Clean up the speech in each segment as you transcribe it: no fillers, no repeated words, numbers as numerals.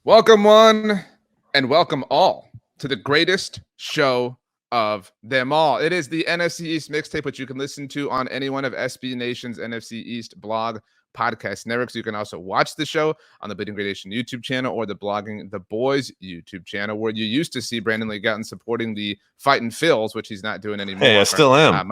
Welcome one and welcome all to the greatest show of them all. It is the NFC East Mixtape, which you can listen to on any one of SB Nation's NFC East blog podcast networks. You can also watch the show on the Bleeding Gradation YouTube channel or the Blogging the Boys YouTube channel, where you used to see Brandon Lee Gowton supporting the Fightin' Phils, which he's not doing anymore. Hey, I still am.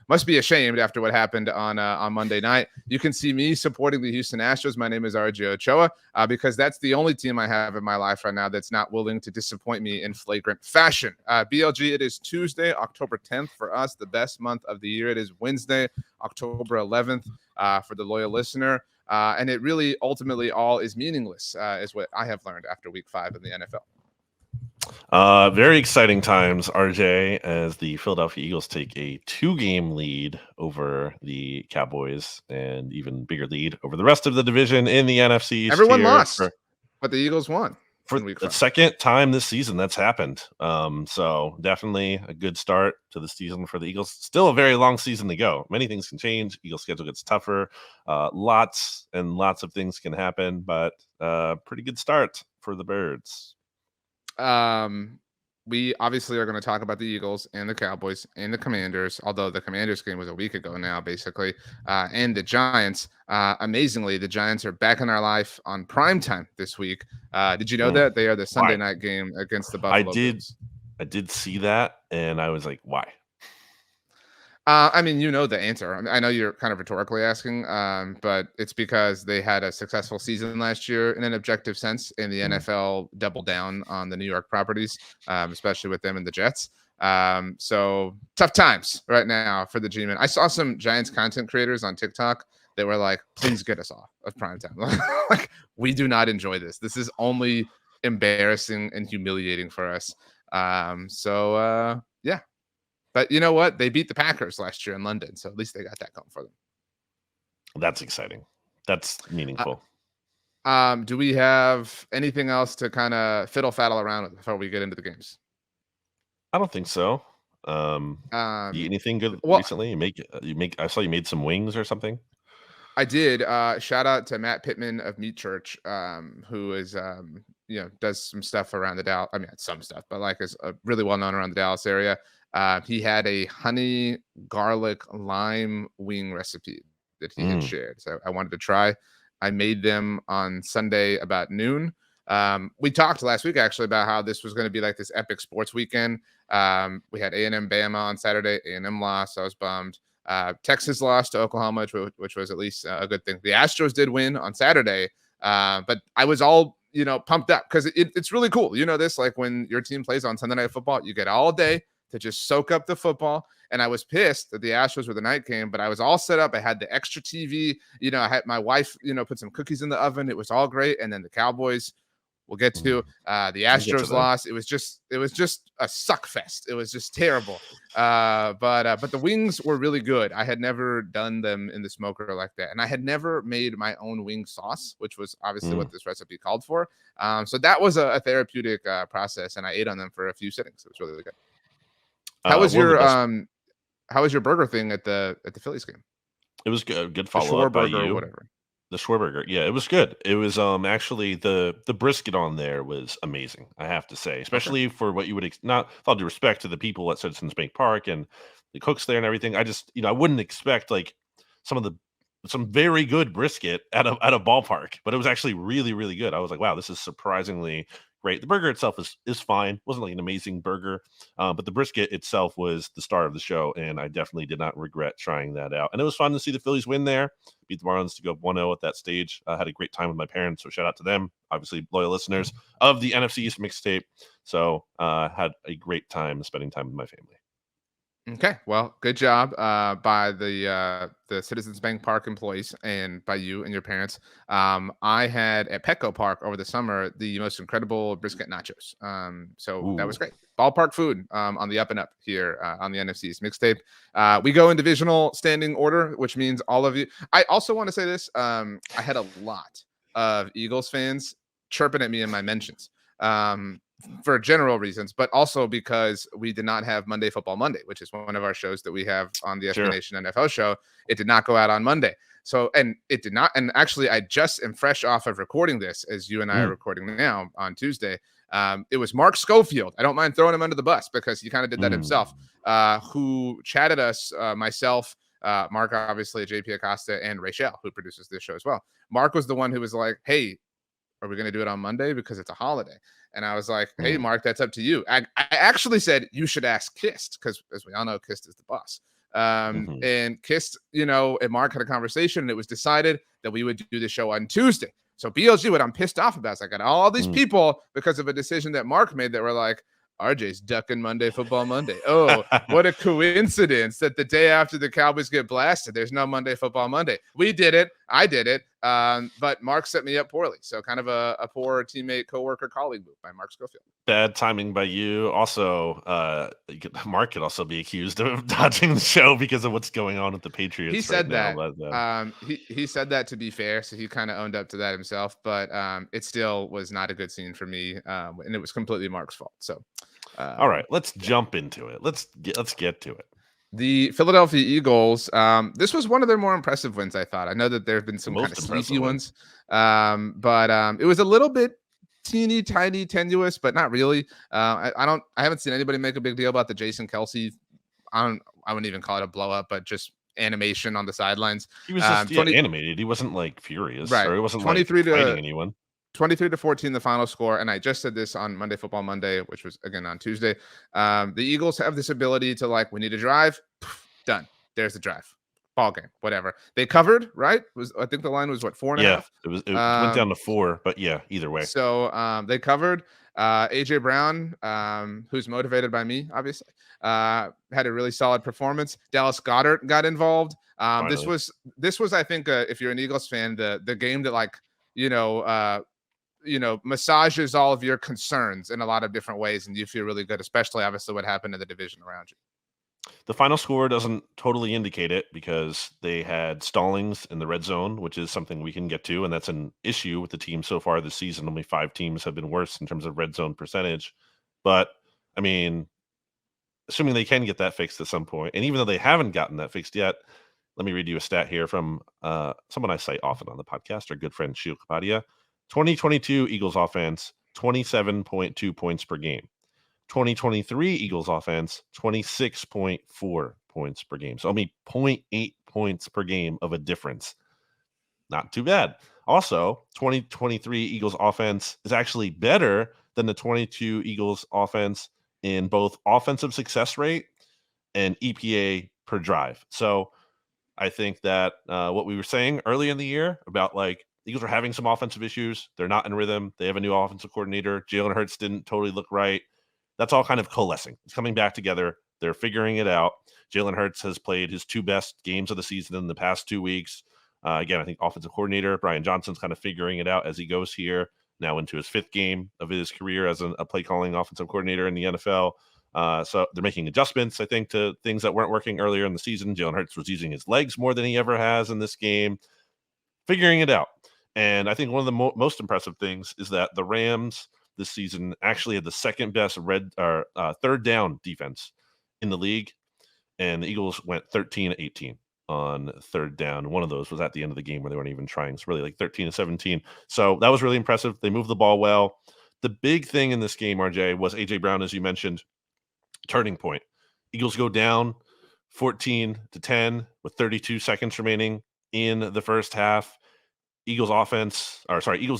Must be ashamed after what happened on Monday night. You can see me supporting the Houston Astros. My name is RJ Ochoa because that's the only team I have in my life right now that's not willing to disappoint me in flagrant fashion. BLG, it is Tuesday, October 10th for us, the best month of the year. It is Wednesday, October 11th for the loyal listener. And it really ultimately all is meaningless, is what I have learned after week 5 in the NFL. Very exciting times, RJ, as the Philadelphia Eagles take a 2-game lead over the Cowboys and even bigger lead over the rest of the division in the NFC East. Everyone lost, but the Eagles won. For the second time this season that's happened. So definitely a good start to the season for the Eagles. Still a very long season to go. Many things can change. Eagles schedule gets tougher. Lots and lots of things can happen, but pretty good start for the Birds. We obviously are going to talk about the Eagles and the Cowboys and the Commanders, although the Commanders game was a week ago now, basically, and the Giants. Amazingly, the Giants are back in our life on primetime this week. Did you know that? They are the Sunday night game against the Buffalo Bills. I did see that, and I was like, why? I mean, you know the answer. I know you're kind of rhetorically asking, but it's because they had a successful season last year in an objective sense, and the NFL doubled down on the New York properties, especially with them and the Jets. So tough times right now for the G-Men. I saw some Giants content creators on TikTok that were like, please get us off of primetime. Like, we do not enjoy this. This is only embarrassing and humiliating for us. Yeah. But you know what? They beat the Packers last year in London, so at least they got that going for them. That's exciting. That's meaningful. Do we have anything else to kind of fiddle-faddle around with before we get into the games? I don't think so. Anything good recently? I saw you made some wings or something. I did. Shout out to Matt Pittman of Meat Church, who is does some stuff around the Dallas. I mean, some stuff, but like is really well known around the Dallas area. He had a honey garlic lime wing recipe that he had shared. So I wanted to try. I made them on Sunday about noon. We talked last week actually about how this was going to be like this epic sports weekend. We had A&M Bama on Saturday. A&M lost. So I was bummed. Texas lost to Oklahoma, which was at least a good thing. The Astros did win on Saturday, but I was all pumped up because it's really cool. You know this, like when your team plays on Sunday Night Football, you get all day to just soak up the football. And I was pissed that the Astros were the night game, but I was all set up. I had the extra TV. I had my wife, put some cookies in the oven. It was all great. And then the Cowboys, we'll get to the Astros lost. It was just a suck fest. It was just terrible. But the wings were really good. I had never done them in the smoker like that. And I had never made my own wing sauce, which was obviously what this recipe called for. So that was a therapeutic process. And I ate on them for a few sittings. It was really good. How was your burger thing at the Phillies game? It was good. Good follow up by you. Or whatever. The Schwarberger. Yeah, it was good. It was actually the brisket on there was amazing, I have to say, especially for what you would not with all due respect to the people at Citizens Bank Park and the cooks there and everything. I just, I wouldn't expect like some very good brisket at a ballpark, but it was actually really, really good. I was like, wow, this is surprisingly great. The burger itself is fine. It wasn't like an amazing burger, but the brisket itself was the star of the show, and I definitely did not regret trying that out. And it was fun to see the Phillies win there, beat the Marlins to go 1-0 at that stage. I had a great time with my parents, so shout out to them. Obviously, loyal listeners of the NFC East Mixtape. So had a great time spending time with my family. Okay, well, good job by the Citizens Bank Park employees and by you and your parents. I had at Petco Park over the summer the most incredible brisket nachos. So that was great. Ballpark food on the up and up here on the NFC East Mixtape. We go in divisional standing order, which means all of you. I also want to say this. I had a lot of Eagles fans chirping at me in my mentions. for general reasons, but also because we did not have Monday Football Monday, which is one of our shows that we have on the SB Sure. Nation NFL show. It did not go out on Monday. So, and it did not. And actually, I just am fresh off of recording this as you and I are recording now on Tuesday. It was Mark Schofield. I don't mind throwing him under the bus because he kind of did that himself, who chatted us, myself, Mark, obviously, JP Acosta, and Rachel, who produces this show as well. Mark was the one who was like, hey, are we going to do it on Monday because it's a holiday? And I was like, hey, Mark, that's up to you. I actually said you should ask Kist because, as we all know, Kist is the boss. And Kist, and Mark had a conversation, and it was decided that we would do the show on Tuesday. So BLG, what I'm pissed off about is I got all these people because of a decision that Mark made that were like, RJ's ducking Monday Football Monday. Oh, what a coincidence that the day after the Cowboys get blasted, there's no Monday Football Monday. We did it. I did it. But Mark set me up poorly. So kind of a poor teammate, coworker, colleague move by Mark Schofield. Bad timing by you. Also, Mark could also be accused of dodging the show because of what's going on with the Patriots. He said right that. Now, but, he said that, to be fair, so he kind of owned up to that himself. But it still was not a good scene for me, and it was completely Mark's fault. So, all right, let's jump into it. Let's get to it. The Philadelphia Eagles. This was one of their more impressive wins, I thought. I know that there have been some kind of sneaky ones, but it was a little bit teeny tiny tenuous, but not really. I haven't seen anybody make a big deal about the Jason Kelce. I wouldn't even call it a blow up, but just animation on the sidelines. He was just animated. He wasn't like furious, right? Or he wasn't 23 like fighting anyone. 23-14, the final score. And I just said this on Monday Football Monday, which was again on Tuesday. The Eagles have this ability to, like, we need a drive, done. There's the drive. Ball game, whatever. They covered, right? I think the line was what, 4.5? It went down to 4, but yeah, either way. So they covered. AJ Brown, who's motivated by me, obviously, had a really solid performance. Dallas Goedert got involved. This was, I think, if you're an Eagles fan, the game that, like, massages all of your concerns in a lot of different ways, and you feel really good, especially obviously what happened in the division around you. The final score doesn't totally indicate it because they had stallings in the red zone, which is something we can get to, and that's an issue with the team so far this season. Only 5 teams have been worse in terms of red zone percentage. But, I mean, assuming they can get that fixed at some point, and even though they haven't gotten that fixed yet, let me read you a stat here from someone I cite often on the podcast, our good friend Shio Kapadia. 2022 Eagles offense, 27.2 points per game. 2023 Eagles offense, 26.4 points per game. So only 0.8 points per game of a difference. Not too bad. Also, 2023 Eagles offense is actually better than the 22 Eagles offense in both offensive success rate and EPA per drive. So I think that what we were saying early in the year about, like, Eagles are having some offensive issues. They're not in rhythm. They have a new offensive coordinator. Jalen Hurts didn't totally look right. That's all kind of coalescing. It's coming back together. They're figuring it out. Jalen Hurts has played his 2 best games of the season in the past 2 weeks. Again, I think offensive coordinator Brian Johnson's kind of figuring it out as he goes here, now into his 5th game of his career as a play calling offensive coordinator in the NFL. So they're making adjustments, I think, to things that weren't working earlier in the season. Jalen Hurts was using his legs more than he ever has in this game, figuring it out. And I think one of the most impressive things is that the Rams this season actually had the 2nd best third down defense in the league, and the Eagles went 13-18 on third down. One of those was at the end of the game where they weren't even trying. It's really like 13-17. So that was really impressive. They moved the ball well. The big thing in this game, RJ, was AJ Brown, as you mentioned, turning point. Eagles go down 14-10 with 32 seconds remaining in the first half. Eagles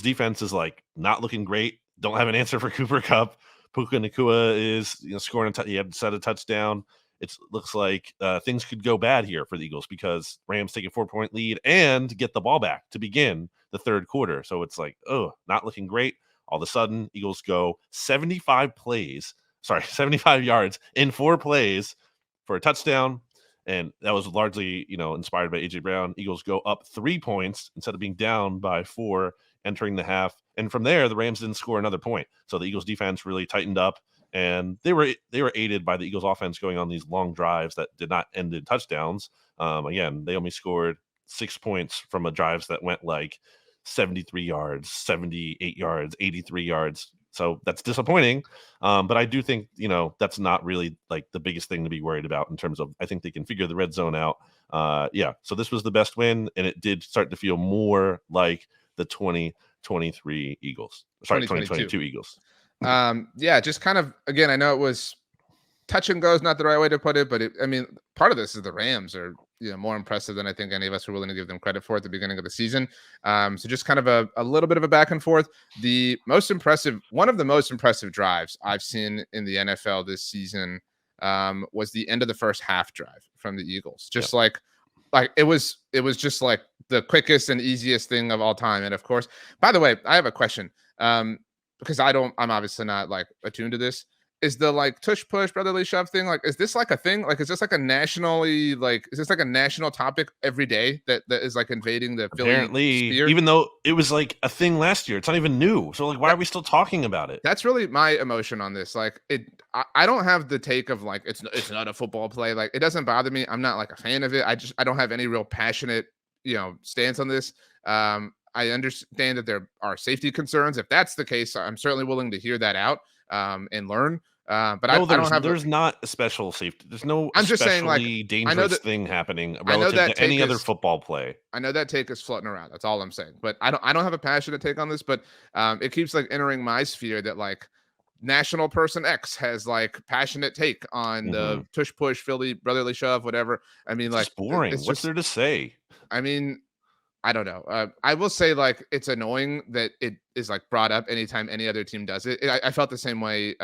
defense is, like, not looking great. Don't have an answer for Cooper Kupp. Puka Nacua is scoring he had set a touchdown. It looks like things could go bad here for the Eagles because Rams take a 4-point lead and get the ball back to begin the third quarter. So it's like, not looking great. All of a sudden, Eagles go 75 yards in 4 plays for a touchdown. And that was largely, inspired by AJ Brown. Eagles go up 3 points instead of being down by 4 entering the half. And from there, the Rams didn't score another point. So the Eagles defense really tightened up, and they were aided by the Eagles offense going on these long drives that did not end in touchdowns. Again, they only scored 6 points from a drives that went like 73 yards, 78 yards, 83 yards. So that's disappointing. But I do think, that's not really like the biggest thing to be worried about in terms of, I think they can figure the red zone out. So this was the best win, and it did start to feel more like the 2023 Eagles. Sorry, 2022 Eagles. Just kind of, again, I know it was touch and go is not the right way to put it, but part of this is the Rams are more impressive than I think any of us were willing to give them credit for at the beginning of the season. So just kind of a little bit of a back and forth. One of the most impressive drives I've seen in the NFL this season was the end of the first half drive from the Eagles. Just like it was just like the quickest and easiest thing of all time. And of course, by the way, I have a question because I'm obviously not like attuned to this. Is the like tush push brotherly shove thing, like, is this like a thing? Like, is this like a national topic every day that is like invading the Philly Apparently, sphere? even though it was like a thing last year, it's not even new. So like, why are we still talking about it? That's really my emotion on this. Like, I don't have the take of like it's not a football play. Like, it doesn't bother me. I'm not like a fan of it. I don't have any real passionate stance on this. I understand that there are safety concerns. If that's the case, I'm certainly willing to hear that out and learn. But no, I don't have. There's not a special safety. There's no. I'm just saying, like, dangerous thing happening relative to any other football play. I know that take is floating around. That's all I'm saying. But I don't have a passionate take on this. But it keeps like entering my sphere that like national person X has like passionate take on the tush push Philly brotherly shove, whatever. I mean, like, it's boring. What's there to say? I mean, I don't know. I will say, like, it's annoying that it is like brought up anytime any other team does it. I felt the same way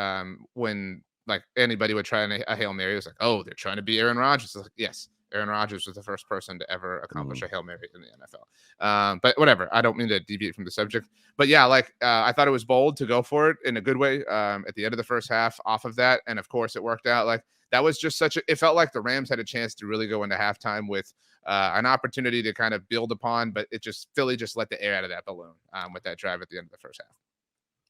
when like anybody would try a Hail Mary. It was like, oh, they're trying to be Aaron Rodgers. It's like, yes, Aaron Rodgers was the first person to ever accomplish a Hail Mary in the NFL. But whatever. I don't mean to deviate from the subject. But yeah, like I thought it was bold to go for it in a good way at the end of the first half off of that. And of course, it worked out. Like, that was just it felt like the Rams had a chance to really go into halftime with an opportunity to kind of build upon, but Philly just let the air out of that balloon with that drive at the end of the first half.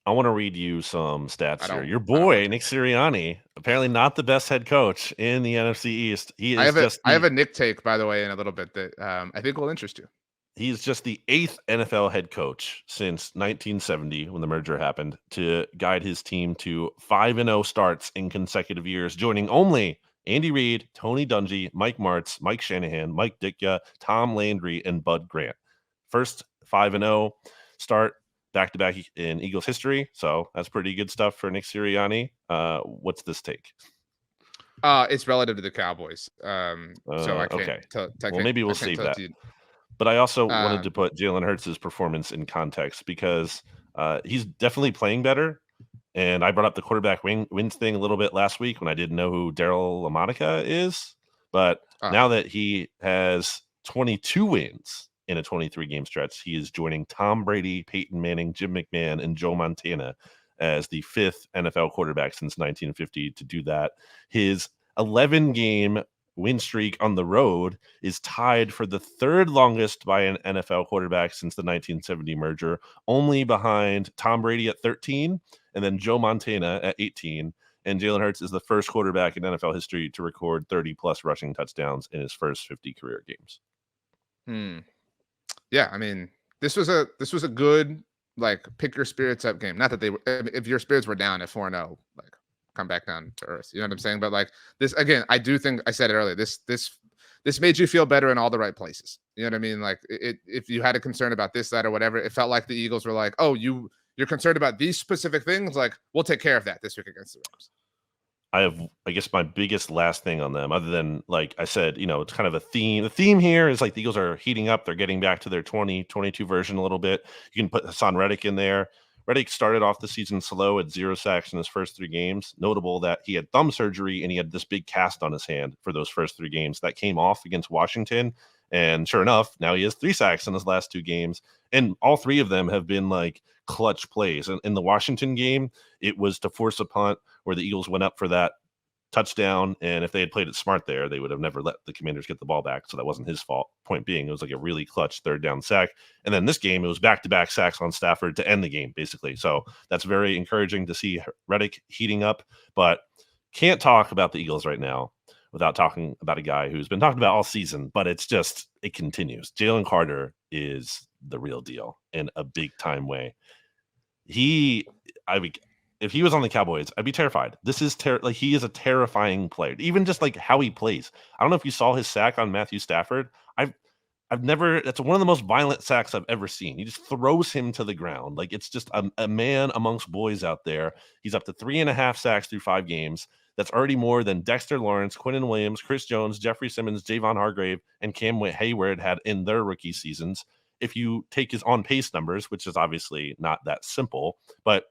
I want to read you some stats here. Your boy, Nick Sirianni, apparently not the best head coach in the NFC East. I have a Nick take, by the way, in a little bit that I think will interest you. He's just the 8th NFL head coach since 1970, when the merger happened, to guide his team to 5-0 starts in consecutive years, joining only Andy Reid, Tony Dungy, Mike Martz, Mike Shanahan, Mike Ditka, Tom Landry, and Bud Grant. First 5-0 start back-to-back in Eagles history, so that's pretty good stuff for Nick Sirianni. What's this take? It's relative to the Cowboys, so I can't. Okay. Well, maybe we'll save that. But I also wanted to put Jalen Hurts' performance in context because he's definitely playing better. And I brought up the quarterback wins thing a little bit last week when I didn't know who Daryl LaMonica is. But now that he has 22 wins in a 23-game stretch, he is joining Tom Brady, Peyton Manning, Jim McMahon, and Joe Montana as the 5th NFL quarterback since 1950 to do that. His 11-game win streak on the road is tied for the 3rd longest by an NFL quarterback since the 1970 merger, only behind Tom Brady at 13 and then Joe Montana at 18. And Jalen Hurts is the first quarterback in NFL history to record 30-plus rushing touchdowns in his first 50 career games. Yeah, I mean, this was a good, like, pick your spirits up game. Not that they were, if your spirits were down at 4-0, like, come back down to earth. You know what I'm saying? But like this, again, I do think I said it earlier. This made you feel better in all the right places. You know what I mean? Like, if you had a concern about this, that, or whatever, it felt like the Eagles were like, oh, you're concerned about these specific things. Like, we'll take care of that this week against the Rams. I guess my biggest last thing on them, other than, like I said, it's kind of a theme. The theme here is like the Eagles are heating up. They're getting back to their 2022 version a little bit. You can put Hassan Reddick in there. Reddick started off the season slow at 0 sacks in his first 3 games. Notable that he had thumb surgery and he had this big cast on his hand for those first 3 games. That came off against Washington. And sure enough, now he has 3 sacks in his last 2 games. And all 3 of them have been like clutch plays. And in the Washington game, it was to force a punt where the Eagles went up for that touchdown, and if they had played it smart there, they would have never let the Commanders get the ball back, so that wasn't his fault. Point being, it was like a really clutch 3rd down sack. And then this game, it was back-to-back sacks on Stafford to end the game, basically. So that's very encouraging to see Reddick heating up, but can't talk about the Eagles right now without talking about a guy who's been talked about all season, but it continues. Jaylen Carter is the real deal in a big-time way. if he was on the Cowboys, I'd be terrified. This is like he is a terrifying player. Even just like how he plays. I don't know if you saw his sack on Matthew Stafford. I've never. That's one of the most violent sacks I've ever seen. He just throws him to the ground. Like it's just a man amongst boys out there. He's up to 3.5 sacks through 5 games. That's already more than Dexter Lawrence, Quinnen Williams, Chris Jones, Jeffrey Simmons, Javon Hargrave, and Cam Hayward had in their rookie seasons. If you take his on pace numbers, which is obviously not that simple, but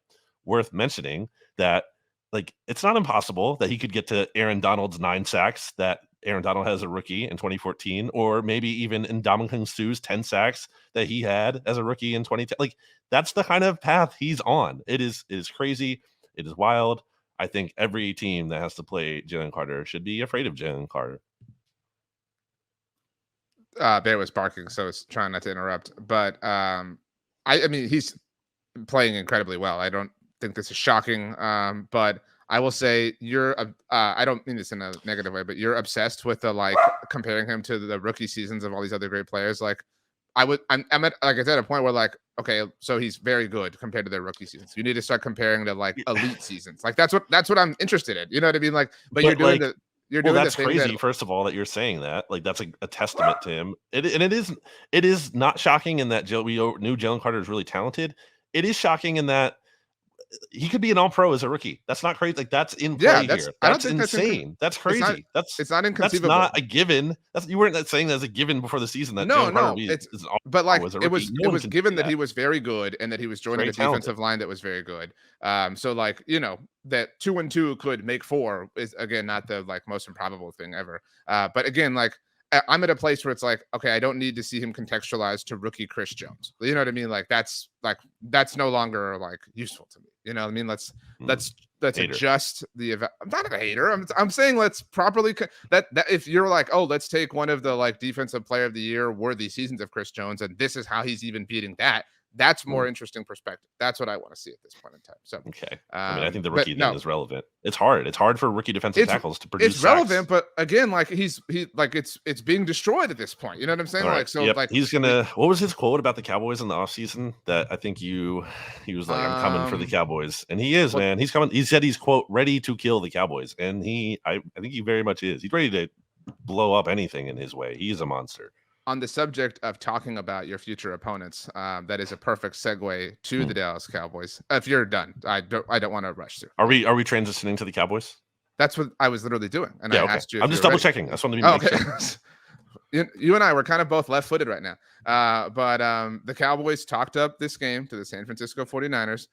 worth mentioning that like it's not impossible that he could get to Aaron Donald's 9 sacks that Aaron Donald has a rookie in 2014, or maybe even in Ndamukong Suh's 10 sacks that he had as a rookie in 2010. Like that's the kind of path he's on. It is crazy. It is wild. I think every team that has to play Jaylen Carter should be afraid of Jaylen Carter. Bear was barking, so I was trying not to interrupt. But I mean, he's playing incredibly well. I don't think this is shocking. But I will say I don't mean this in a negative way, but you're obsessed with the like comparing him to the rookie seasons of all these other great players. Like I'm at, like I said, a point where like, okay, so he's very good compared to their rookie seasons. You need to start comparing to like elite seasons. Like that's what I'm interested in. You know what I mean? Like, but you're doing like, that's crazy. First of all, that you're saying that, like, that's a testament to him. It is not shocking in that we knew Jaylen Carter is really talented. It is shocking in that he could be an all-pro as a rookie. That's not crazy. Like that's in play here. That's insane. That's crazy. It's not inconceivable. That's not a given. You weren't saying that as a given before the season. That but like it was given that he was very good and that he was joining a defensive line that was very good. So like that 2 and 2 could make 4 is again not the like most improbable thing ever. But again, like I'm at a place where it's like, okay, I don't need to see him contextualized to rookie Chris Jones. You know what I mean? Like that's no longer like useful to me. You know what I mean? Let's adjust the event. I'm not a hater. I'm saying let's properly that if you're like, oh, let's take one of the like defensive player of the year worthy seasons of Chris Jones, and this is how he's even beating that. That's more interesting perspective. That's what I want to see at this point in time. So okay, I mean, I think the rookie thing is relevant. It's hard. It's hard for rookie defensive tackles to produce. It's relevant, but again, like he's like it's being destroyed at this point. You know what I'm saying? Right. Like so, like he's gonna. What was his quote about the Cowboys in the offseason? That I think he was like, "I'm coming for the Cowboys," and he is, man. He's coming. He said he's quote ready to kill the Cowboys, and I think he very much is. He's ready to blow up anything in his way. He's a monster. On the subject of talking about your future opponents, that is a perfect segue to the Dallas Cowboys. If you're done, I don't want to rush through. Are we transitioning to the Cowboys? That's what I was literally doing, and I asked you. I'm just double checking. I just wanted to be okay. You and I were kind of both left-footed right now, but the Cowboys talked up this game to the San Francisco 49ers,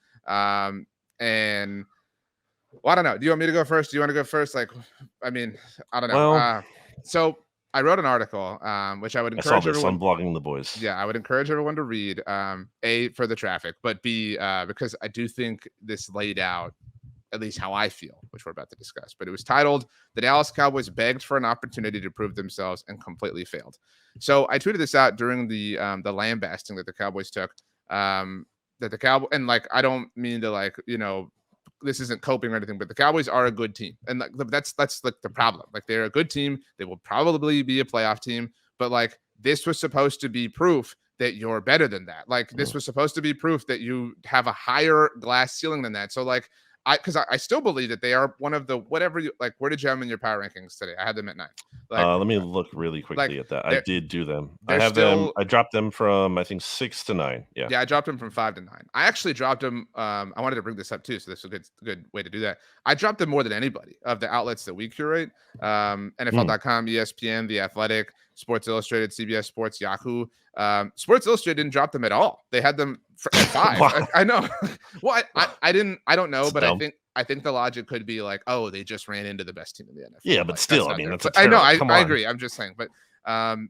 and well, I don't know. Do you want me to go first? Do you want to go first? Like, I mean, I don't know. Well, so I wrote an article, which I would encourage everyone. I'm blogging the boys. Yeah, I would encourage everyone to read. A, for the traffic, but B, because I do think this laid out at least how I feel, which we're about to discuss. But it was titled, "The Dallas Cowboys Begged for an Opportunity to Prove Themselves and Completely Failed." So I tweeted this out during the lambasting that the Cowboys took. And like, I don't mean to like, this isn't coping or anything, but the Cowboys are a good team. And like, that's like the problem. Like they're a good team. They will probably be a playoff team, but like this was supposed to be proof that you're better than that. Like this was supposed to be proof that you have a higher glass ceiling than that. So like, because I still believe that they are one of the whatever you like. Where did you have them in your power rankings today? I had them at 9. Like, let me look really quickly at that. I did do them. I have them. I dropped them from I think 6 to 9. Yeah. Yeah, I dropped them from 5 to 9. I actually dropped them. I wanted to bring this up too, so this is a good way to do that. I dropped them more than anybody of the outlets that we curate. NFL.com, ESPN, The Athletic, Sports Illustrated, CBS Sports, Yahoo. Sports Illustrated didn't drop them at all. They had them at 5. I know. Well, I don't know, but dumb. I think the logic could be like, oh, they just ran into the best team in the NFL. Yeah, but like, still, I mean, that's I know, I agree. I'm just saying, but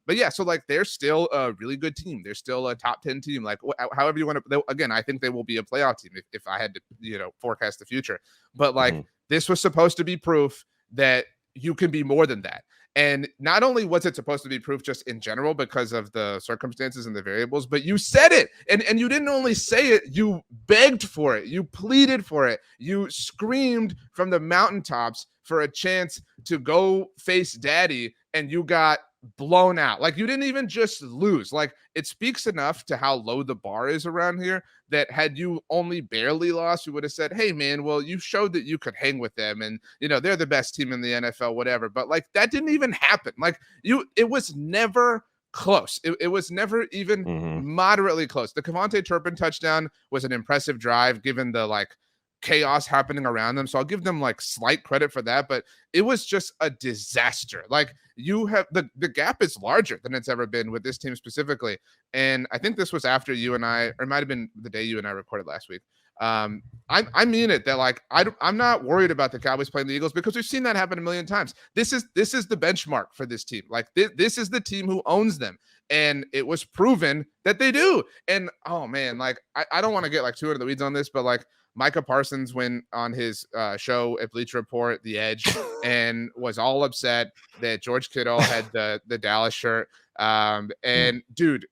yeah, so like they're still a really good team. They're still a top 10 team. Like however you want to. Again, I think they will be a playoff team if I had to, forecast the future. But like this was supposed to be proof that you can be more than that. And not only was it supposed to be proof just in general because of the circumstances and the variables, but you said it. And you didn't only say it, you begged for it. You pleaded for it. You screamed from the mountaintops for a chance to go face daddy. And you got blown out. Like, you didn't even just lose. Like, it speaks enough to how low the bar is around here that had you only barely lost, you would have said, hey man, well, you showed that you could hang with them, and they're the best team in the NFL, whatever. But like, that didn't even happen. Like, it was never close. It was never even moderately close. The Kevontae Turpin touchdown was an impressive drive given the like chaos happening around them. So I'll give them like slight credit for that, but it was just a disaster. Like, you have the gap is larger than it's ever been with this team specifically. And I think this was after you and I, or it might've been the day you and I recorded last week. I mean it that like, I'm not worried about the Cowboys playing the Eagles because we've seen that happen a million times. This is the benchmark for this team. Like, this is the team who owns them. And it was proven that they do. And oh man, like I don't want to get like too into the weeds on this, but like, Micah Parsons went on his show at Bleacher Report, The Edge, and was all upset that George Kittle had the Dallas shirt. And dude,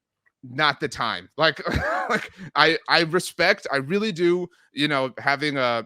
not the time. Like, like I respect, I really do, having a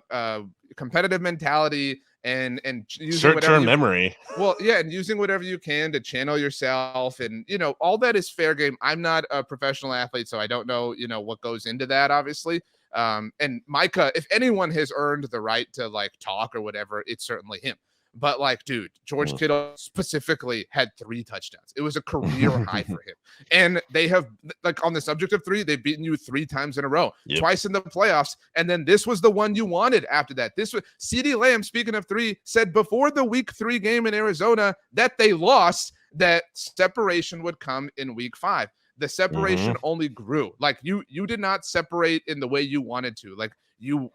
competitive mentality and using short-term memory. Well, yeah, and using whatever you can to channel yourself, and all that is fair game. I'm not a professional athlete, so I don't know, what goes into that, obviously. And Micah, if anyone has earned the right to like talk or whatever, it's certainly him. But like, dude, George Kittle specifically had 3 touchdowns. It was a career high for him. And they have, like, on the subject of 3, they've beaten you 3 times in a row, twice in the playoffs. And then this was the one you wanted after that. This was CeeDee Lamb, speaking of 3, said before the week 3 game in Arizona that they lost, that separation would come in week 5. The separation only grew. Like, you did not separate in the way you wanted to. Like, you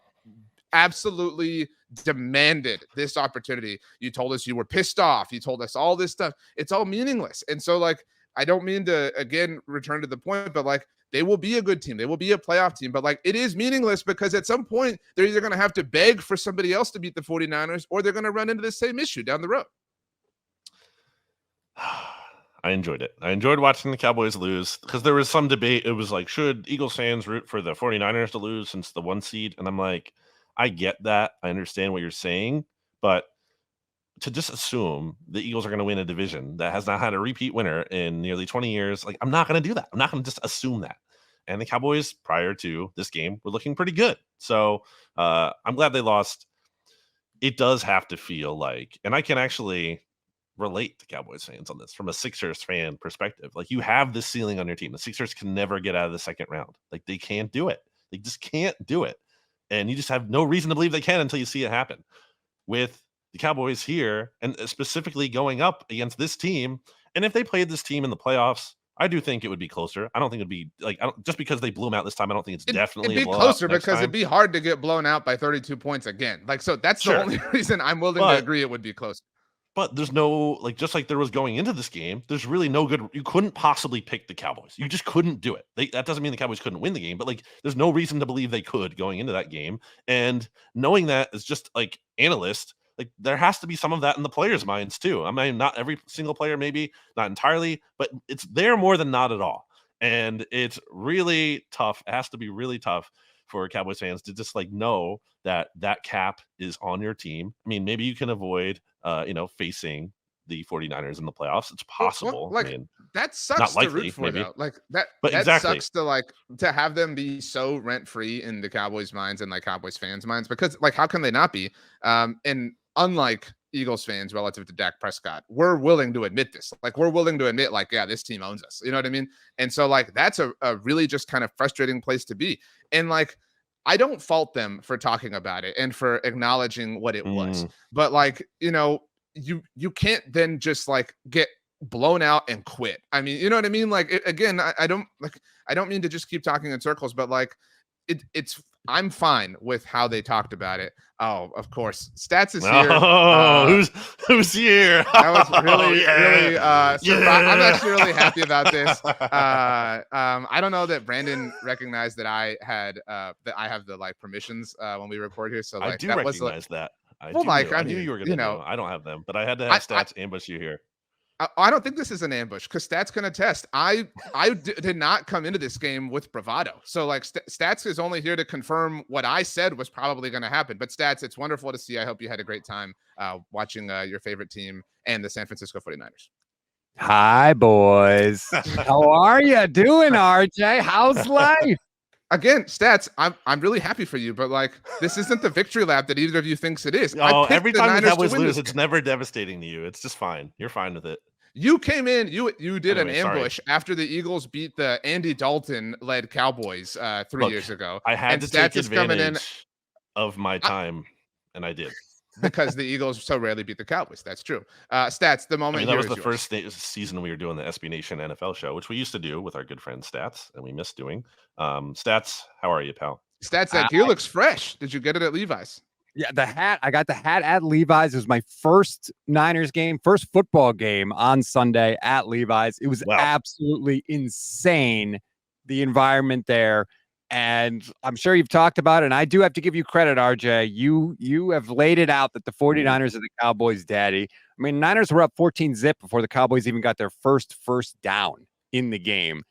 absolutely demanded this opportunity. You told us you were pissed off. You told us all this stuff. It's all meaningless. And so, like, I don't mean to, again, return to the point, but like, they will be a good team. They will be a playoff team, but like, it is meaningless because at some point they're either going to have to beg for somebody else to beat the 49ers, or they're going to run into the same issue down the road. I enjoyed it. I enjoyed watching the Cowboys lose because there was some debate. It was like, should Eagles fans root for the 49ers to lose since the 1 seed? And I'm like, I get that. I understand what you're saying. But to just assume the Eagles are going to win a division that has not had a repeat winner in nearly 20 years, like, I'm not going to do that. I'm not going to just assume that. And the Cowboys, prior to this game, were looking pretty good. So I'm glad they lost. It does have to feel like, and I can actually relate to Cowboys fans on this from a Sixers fan perspective. Like, you have this ceiling on your team. The Sixers can never get out of the second round. Like, they can't do it. They just can't do it. And you just have no reason to believe they can until you see it happen. With the Cowboys here, and specifically going up against this team, and if they played this team in the playoffs, I do think it would be closer. I don't think it'd be like, just because they blew them out this time, I don't think it's definitely it'd be closer because it'd be hard to get blown out by 32 points again. Like, so that's the only reason I'm willing to agree it would be closer. But there's no, like, just like there was going into this game, there's really no good. You couldn't possibly pick the Cowboys. You just couldn't do it. That doesn't mean the Cowboys couldn't win the game, but like, there's no reason to believe they could going into that game. And knowing that is just like analyst, like, there has to be some of that in the players' minds too. I mean, not every single player, maybe not entirely, but it's there more than not at all. And it's really tough. It has to be really tough for Cowboys fans to just like know that that cap is on your team. I mean, maybe you can avoid facing the 49ers in the playoffs. It's possible. Well, like, I mean, that sucks not likely, to root for, maybe. though. Like, that exactly. sucks to have them be so rent-free in the Cowboys' minds and like Cowboys fans' minds, because like, how can they not be? And unlike Eagles fans relative to Dak Prescott, we're willing to admit this. Like, we're willing to admit, like, yeah, this team owns us. You know what I mean? And so like, that's a really just kind of frustrating place to be. And like, I don't fault them for talking about it and for acknowledging what it was. But like, you can't then just like get blown out and quit. I mean, you know what I mean? Like, again, I don't mean to just keep talking in circles, but like, I'm fine with how they talked about it. Oh, of course, Stats is here. Oh, who's here? That was really, really. I'm actually really happy about this. I don't know that Brandon recognized that I have the like permissions when we record here. So like, I do recognize that. I knew you were going to know. I don't have them, but I had to have Stats ambush you here. I don't think this is an ambush because Stats can attest. I did not come into this game with bravado. So like, Stats is only here to confirm what I said was probably going to happen. But Stats, it's wonderful to see. I hope you had a great time watching your favorite team and the San Francisco 49ers. Hi, boys. How are you doing, RJ? How's life? Again, stats. I'm really happy for you, but like this isn't the victory lap that either of you thinks it is. I Oh, picked every the time the Niners to Cowboys win lose, this it's game. never devastating to you. It's just fine. You're fine with it. You came in, you did Anyway, an sorry. ambush after the Eagles beat the Andy Dalton led Cowboys 3 Look, years ago. I had And to take stats is coming in advantage of my time, and I did. because the Eagles so rarely beat the Cowboys. That's true. Stats, the I moment mean, that here was is the yours. first season we were doing the SB Nation NFL show, which we used to do with our good friend Stats, and we missed doing. Stats, how are you, pal? Stats, I, that gear looks fresh. Did you get it at Levi's? yeah, the hat. I got the hat at Levi's. It was my first Niners game, first football game on Sunday at Levi's. It was Wow. absolutely insane, the environment there. And I'm sure you've talked about it. And I do have to give you credit, RJ. You have laid it out that the 49ers are the Cowboys' daddy. I mean, Niners were up 14-0 before the Cowboys even got their first down in the game.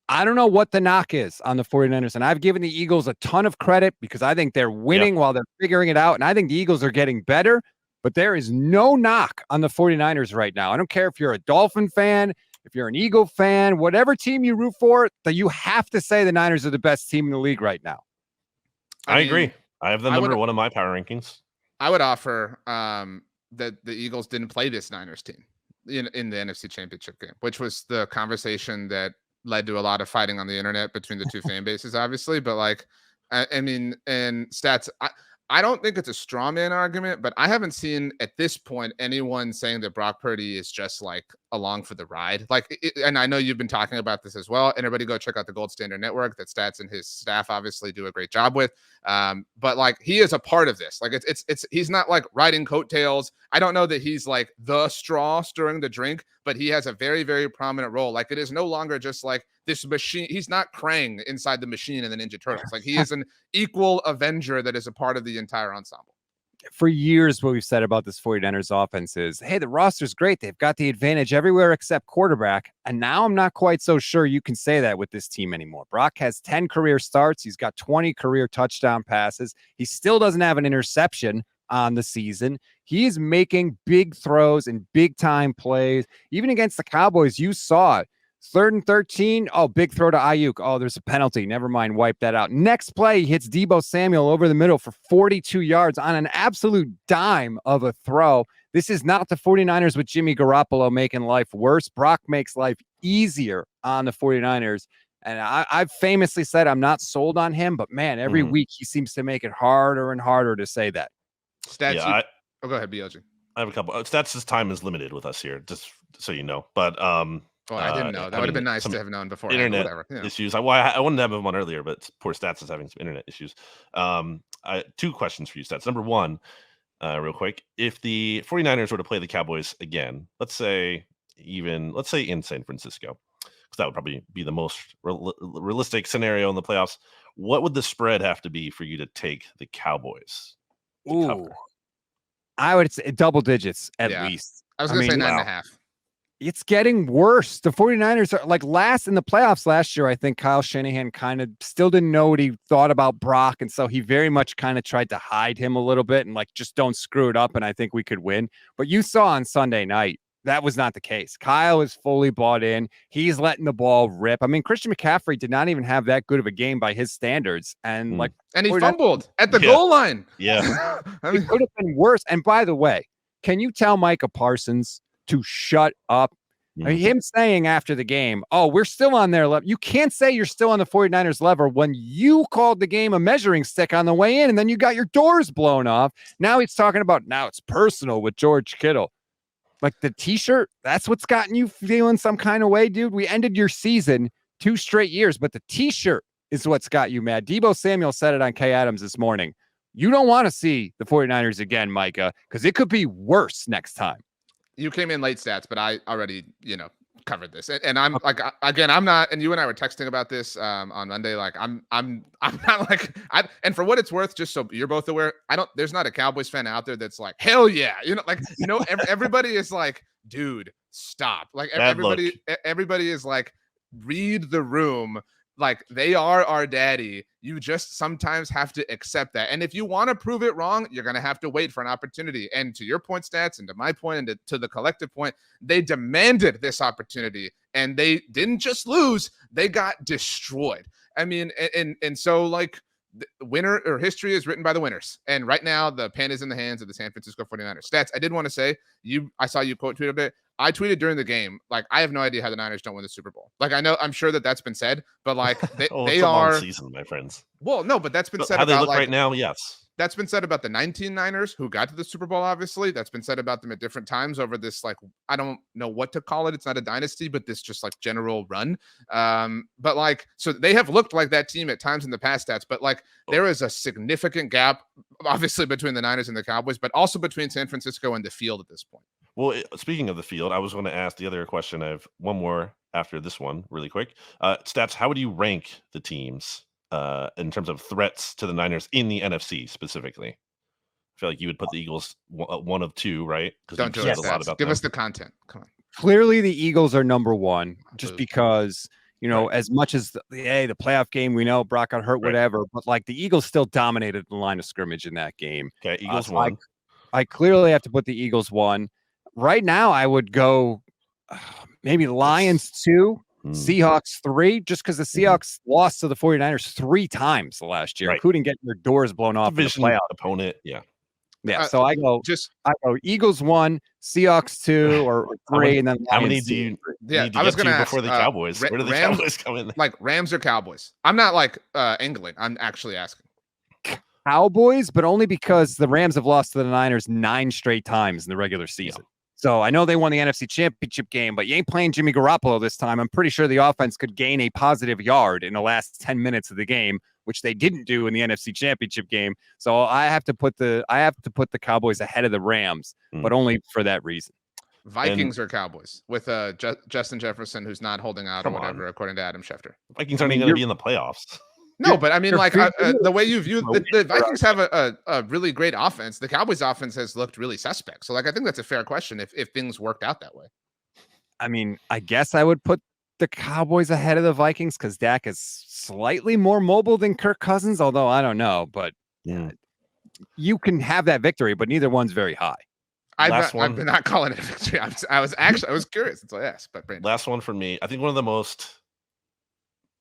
I don't know what the knock is on the 49ers, and I've given the Eagles a ton of credit because I think they're winning while they're figuring it out, and I think the Eagles are getting better, but there is no knock on the 49ers right now. I don't care if you're a Dolphin fan, if you're an Eagle fan, whatever team you root for, that you have to say the Niners are the best team in the league right now. I agree. I have the number one of my power rankings. I would offer that the Eagles didn't play this Niners team in the NFC Championship game, which was the conversation that led to a lot of fighting on the internet between the two fan bases, obviously. But like, I mean, and stats, I don't think it's a straw man argument, but I haven't seen at this point anyone saying that Brock Purdy is just like along for the ride. Like, and I know you've been talking about this as well. Everybody go check out the Gold Standard Network that Stats and his staff obviously do a great job with. But like he is a part of this. Like it's he's not like riding coattails. I don't know that he's like the straw stirring the drink, but he has a very, very prominent role. Like it is no longer just like this machine. He's not Krang inside the machine in the Ninja Turtles. Like he is an equal Avenger that is a part of the entire ensemble. For years, what we've said about this 49ers offense is, hey, the roster's great. They've got the advantage everywhere except quarterback. And now I'm not quite so sure you can say that with this team anymore. Brock has 10 career starts. He's got 20 career touchdown passes. He still doesn't have an interception on the season. He is making big throws and big time plays. Even against the Cowboys, you saw it. 3rd and 13. Oh, big throw to Ayuk. Oh, there's a penalty. Never mind. Wipe that out. Next play, he hits Deebo Samuel over the middle for 42 yards on an absolute dime of a throw. This is not the 49ers with Jimmy Garoppolo making life worse. Brock makes life easier on the 49ers. And I've famously said I'm not sold on him, but man, every week he seems to make it harder and harder to say that. Stats. Yeah, go ahead, BLG. I have a couple. Stats' time is limited with us here, just so you know. But well, I didn't know. That would have been nice to have known before. Internet whatever. issues. I wanted to have him on earlier, but poor Stats is having some internet issues. Two questions for you, Stats. Number one, real quick. If the 49ers were to play the Cowboys again, let's say in San Francisco, because that would probably be the most realistic scenario in the playoffs, what would the spread have to be for you to take the Cowboys to cover? I would say double digits at least. I was going to say 9.5. It's getting worse. The 49ers are like last in the playoffs last year. I think Kyle Shanahan kind of still didn't know what he thought about Brock. And so he very much kind of tried to hide him a little bit and like, just don't screw it up. And I think we could win. But you saw on Sunday night, that was not the case. Kyle is fully bought in. He's letting the ball rip. I mean, Christian McCaffrey did not even have that good of a game by his standards. And and he fumbled at the goal line. Yeah. It could have been worse. And by the way, can you tell Micah Parsons to shut up? I mean, him saying after the game, oh, we're still on their level. You can't say you're still on the 49ers level when you called the game a measuring stick on the way in and then you got your doors blown off. Now he's talking about now it's personal with George Kittle. Like the t-shirt, that's what's gotten you feeling some kind of way, dude. We ended your season 2 straight years, but the t-shirt is what's got you mad. Deebo Samuel said it on Kay Adams this morning. You don't want to see the 49ers again, Micah, because it could be worse next time. You came in late, Stats, but I already, covered this. And I'm like, again, I'm not, and you and I were texting about this on Monday. Like I'm not like, and for what it's worth, just so you're both aware, there's not a Cowboys fan out there that's like, hell yeah. Everybody is like, dude, stop. Like everybody is like, read the room. Like, they are our daddy. You just sometimes have to accept that. And if you want to prove it wrong, you're going to have to wait for an opportunity. And to your point, Stats, and to my point, and to the collective point, they demanded this opportunity. And they didn't just lose, they got destroyed. I mean, and so, like, the winner or history is written by the winners. And right now, the pen is in the hands of the San Francisco 49ers. Stats, I did want to say, I saw you quote tweet a bit. I tweeted during the game, like, I have no idea how the Niners don't win the Super Bowl. Like, I'm sure that's been said, but like they it's a long season, my friends. Well, no, but that's been said how about they look like right now. Yes. That's been said about the 19 Niners who got to the Super Bowl, obviously. That's been said about them at different times over this, like, I don't know what to call it. It's not a dynasty, but this just like general run. But like, so they have looked like that team at times in the past, Stats, but like there is a significant gap, obviously, between the Niners and the Cowboys, but also between San Francisco and the field at this point. Well, speaking of the field, I was going to ask the other question. I have one more after this one really quick. Stats, how would you rank the teams in terms of threats to the Niners in the NFC specifically? I feel like you would put the Eagles one of two, right? Don't do it. Give us the content. Come on. Clearly, the Eagles are number one, just because, you know, as much as the playoff game, we know Brock got hurt, whatever, but like the Eagles still dominated the line of scrimmage in that game. Okay, Eagles won. I clearly have to put the Eagles one. Right now, I would go maybe Lions 2, Seahawks 3, just because the Seahawks lost to the 49ers 3 times the last year, including getting their doors blown off in the playoff opponent. Yeah. So I go Eagles 1, Seahawks 2, or 3, and then how many do you need to I was get going to to before the Cowboys? Where do the Cowboys come in? Like Rams or Cowboys? I'm not like angling. I'm actually asking. Cowboys, but only because the Rams have lost to the Niners 9 straight times in the regular season. Yeah. So I know they won the NFC Championship game, but you ain't playing Jimmy Garoppolo this time. I'm pretty sure the offense could gain a positive yard in the last 10 minutes of the game, which they didn't do in the NFC Championship game. So I have to put the Cowboys ahead of the Rams, but only for that reason. Vikings or Cowboys with Justin Jefferson, who's not holding out or whatever, according to Adam Schefter. Vikings aren't even going to be in the playoffs. No, but I mean, like the way you view the Vikings have a really great offense. The Cowboys offense has looked really suspect. So like, I think that's a fair question if things worked out that way. I mean, I guess I would put the Cowboys ahead of the Vikings because Dak is slightly more mobile than Kirk Cousins, although I don't know, but you can have that victory, but neither one's very high. I'm not calling it a victory. I was curious until I asked, but Brandon. Last one for me. I think one of the most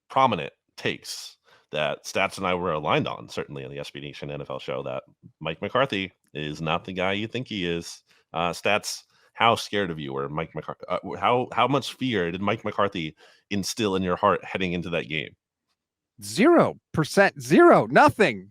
prominent takes that Stats and I were aligned on, certainly in the SB Nation NFL show, that Mike McCarthy is not the guy you think he is. Stats, how scared of you were Mike McCarthy? How much fear did Mike McCarthy instill in your heart heading into that game? 0%, nothing,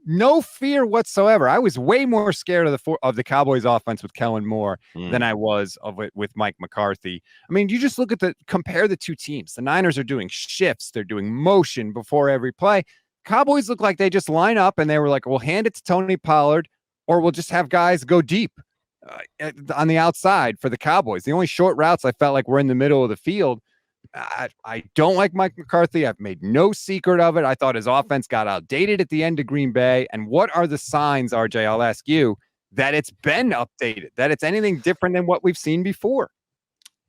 no fear whatsoever. I was way more scared of the Cowboys offense with Kellen Moore than I was of it with Mike McCarthy. I mean, you just compare the two teams. The Niners are doing shifts. They're doing motion before every play. Cowboys look like they just line up and they were like, we'll hand it to Tony Pollard or we'll just have guys go deep on the outside for the Cowboys. The only short routes I felt like were in the middle of the field. I don't like Mike McCarthy. I've made no secret of it. I thought his offense got outdated at the end of Green Bay. And what are the signs, RJ, I'll ask you, that it's been updated, that it's anything different than what we've seen before?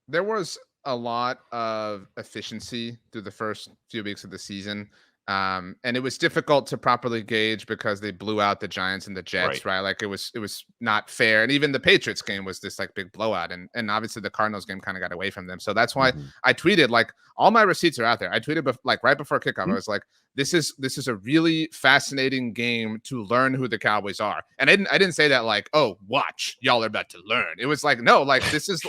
There was a lot of efficiency through the first few weeks of the season. And it was difficult to properly gauge because they blew out the Giants and the Jets, right? Like it was not fair. And even the Patriots game was this like big blowout. And obviously the Cardinals game kind of got away from them. So that's why I tweeted, like, all my receipts are out there. I tweeted like right before kickoff. I was like, this is a really fascinating game to learn who the Cowboys are. And I didn't say that like, oh, watch, y'all are about to learn. It was like, no, like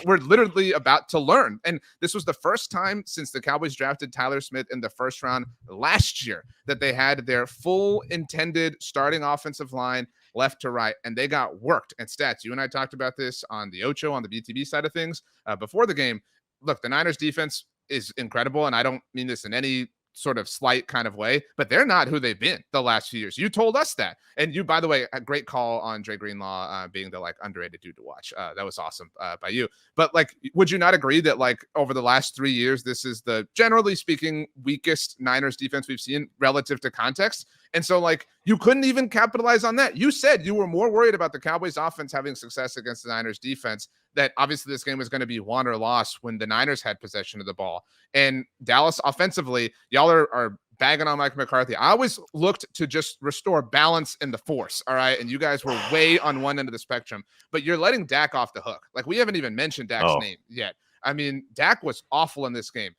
we're literally about to learn. And this was the first time since the Cowboys drafted Tyler Smith in the first round last year that they had their full intended starting offensive line left to right, and they got worked. And Stats, you and I talked about this on the Ochoa, on the BTB side of things before the game. Look, the Niners defense is incredible, and I don't mean this in any sort of slight kind of way, but they're not who they've been the last few years. You told us that. And you, by the way, a great call on Dre Greenlaw being the like underrated dude to watch. That was awesome by you. But like, would you not agree that like over the last 3 years, this is the generally speaking weakest Niners defense we've seen relative to context? And so like you couldn't even capitalize on that. You said you were more worried about the Cowboys offense having success against the Niners defense that obviously this game was going to be won or lost when the Niners had possession of the ball. And Dallas offensively, y'all are bagging on Mike McCarthy. I always looked to just restore balance in the force. All right. And you guys were way on one end of the spectrum, but you're letting Dak off the hook. Like, we haven't even mentioned Dak's name yet. I mean, Dak was awful in this game.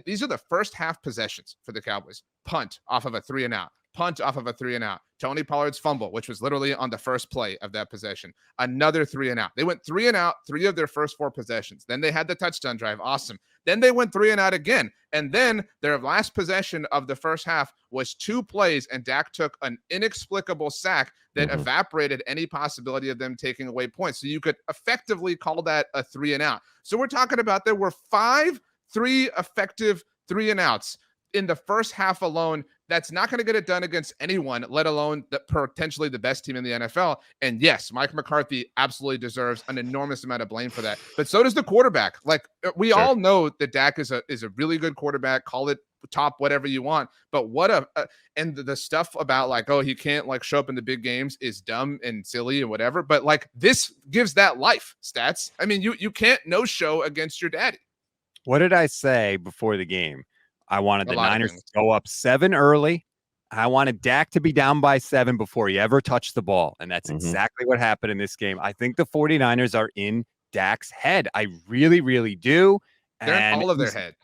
These are the first half possessions for the Cowboys. Punt off of a 3-and-out. Punt off of a 3-and-out. Tony Pollard's fumble, which was literally on the first play of that possession. Another 3-and-out. They went 3-and-out 3 of their first 4 possessions. Then they had the touchdown drive. Awesome. Then they went 3-and-out again. And then their last possession of the first half was 2 plays, and Dak took an inexplicable sack that evaporated any possibility of them taking away points. So you could effectively call that a 3-and-out. So we're talking about there were 3 effective 3-and-outs in the first half alone. That's not going to get it done against anyone, let alone potentially the best team in the NFL. And yes, Mike McCarthy absolutely deserves an enormous amount of blame for that. But so does the quarterback. Like, we all know that Dak is a really good quarterback. Call it top whatever you want. But and the stuff about like, oh, he can't like show up in the big games is dumb and silly and whatever. But like, this gives that life, Stats. I mean, you can't no show against your daddy. What did I say before the game? I wanted the Niners to go up 7 early. I wanted Dak to be down by 7 before he ever touched the ball. And that's exactly what happened in this game. I think the 49ers are in Dak's head. I really, really do. They're in all of their head.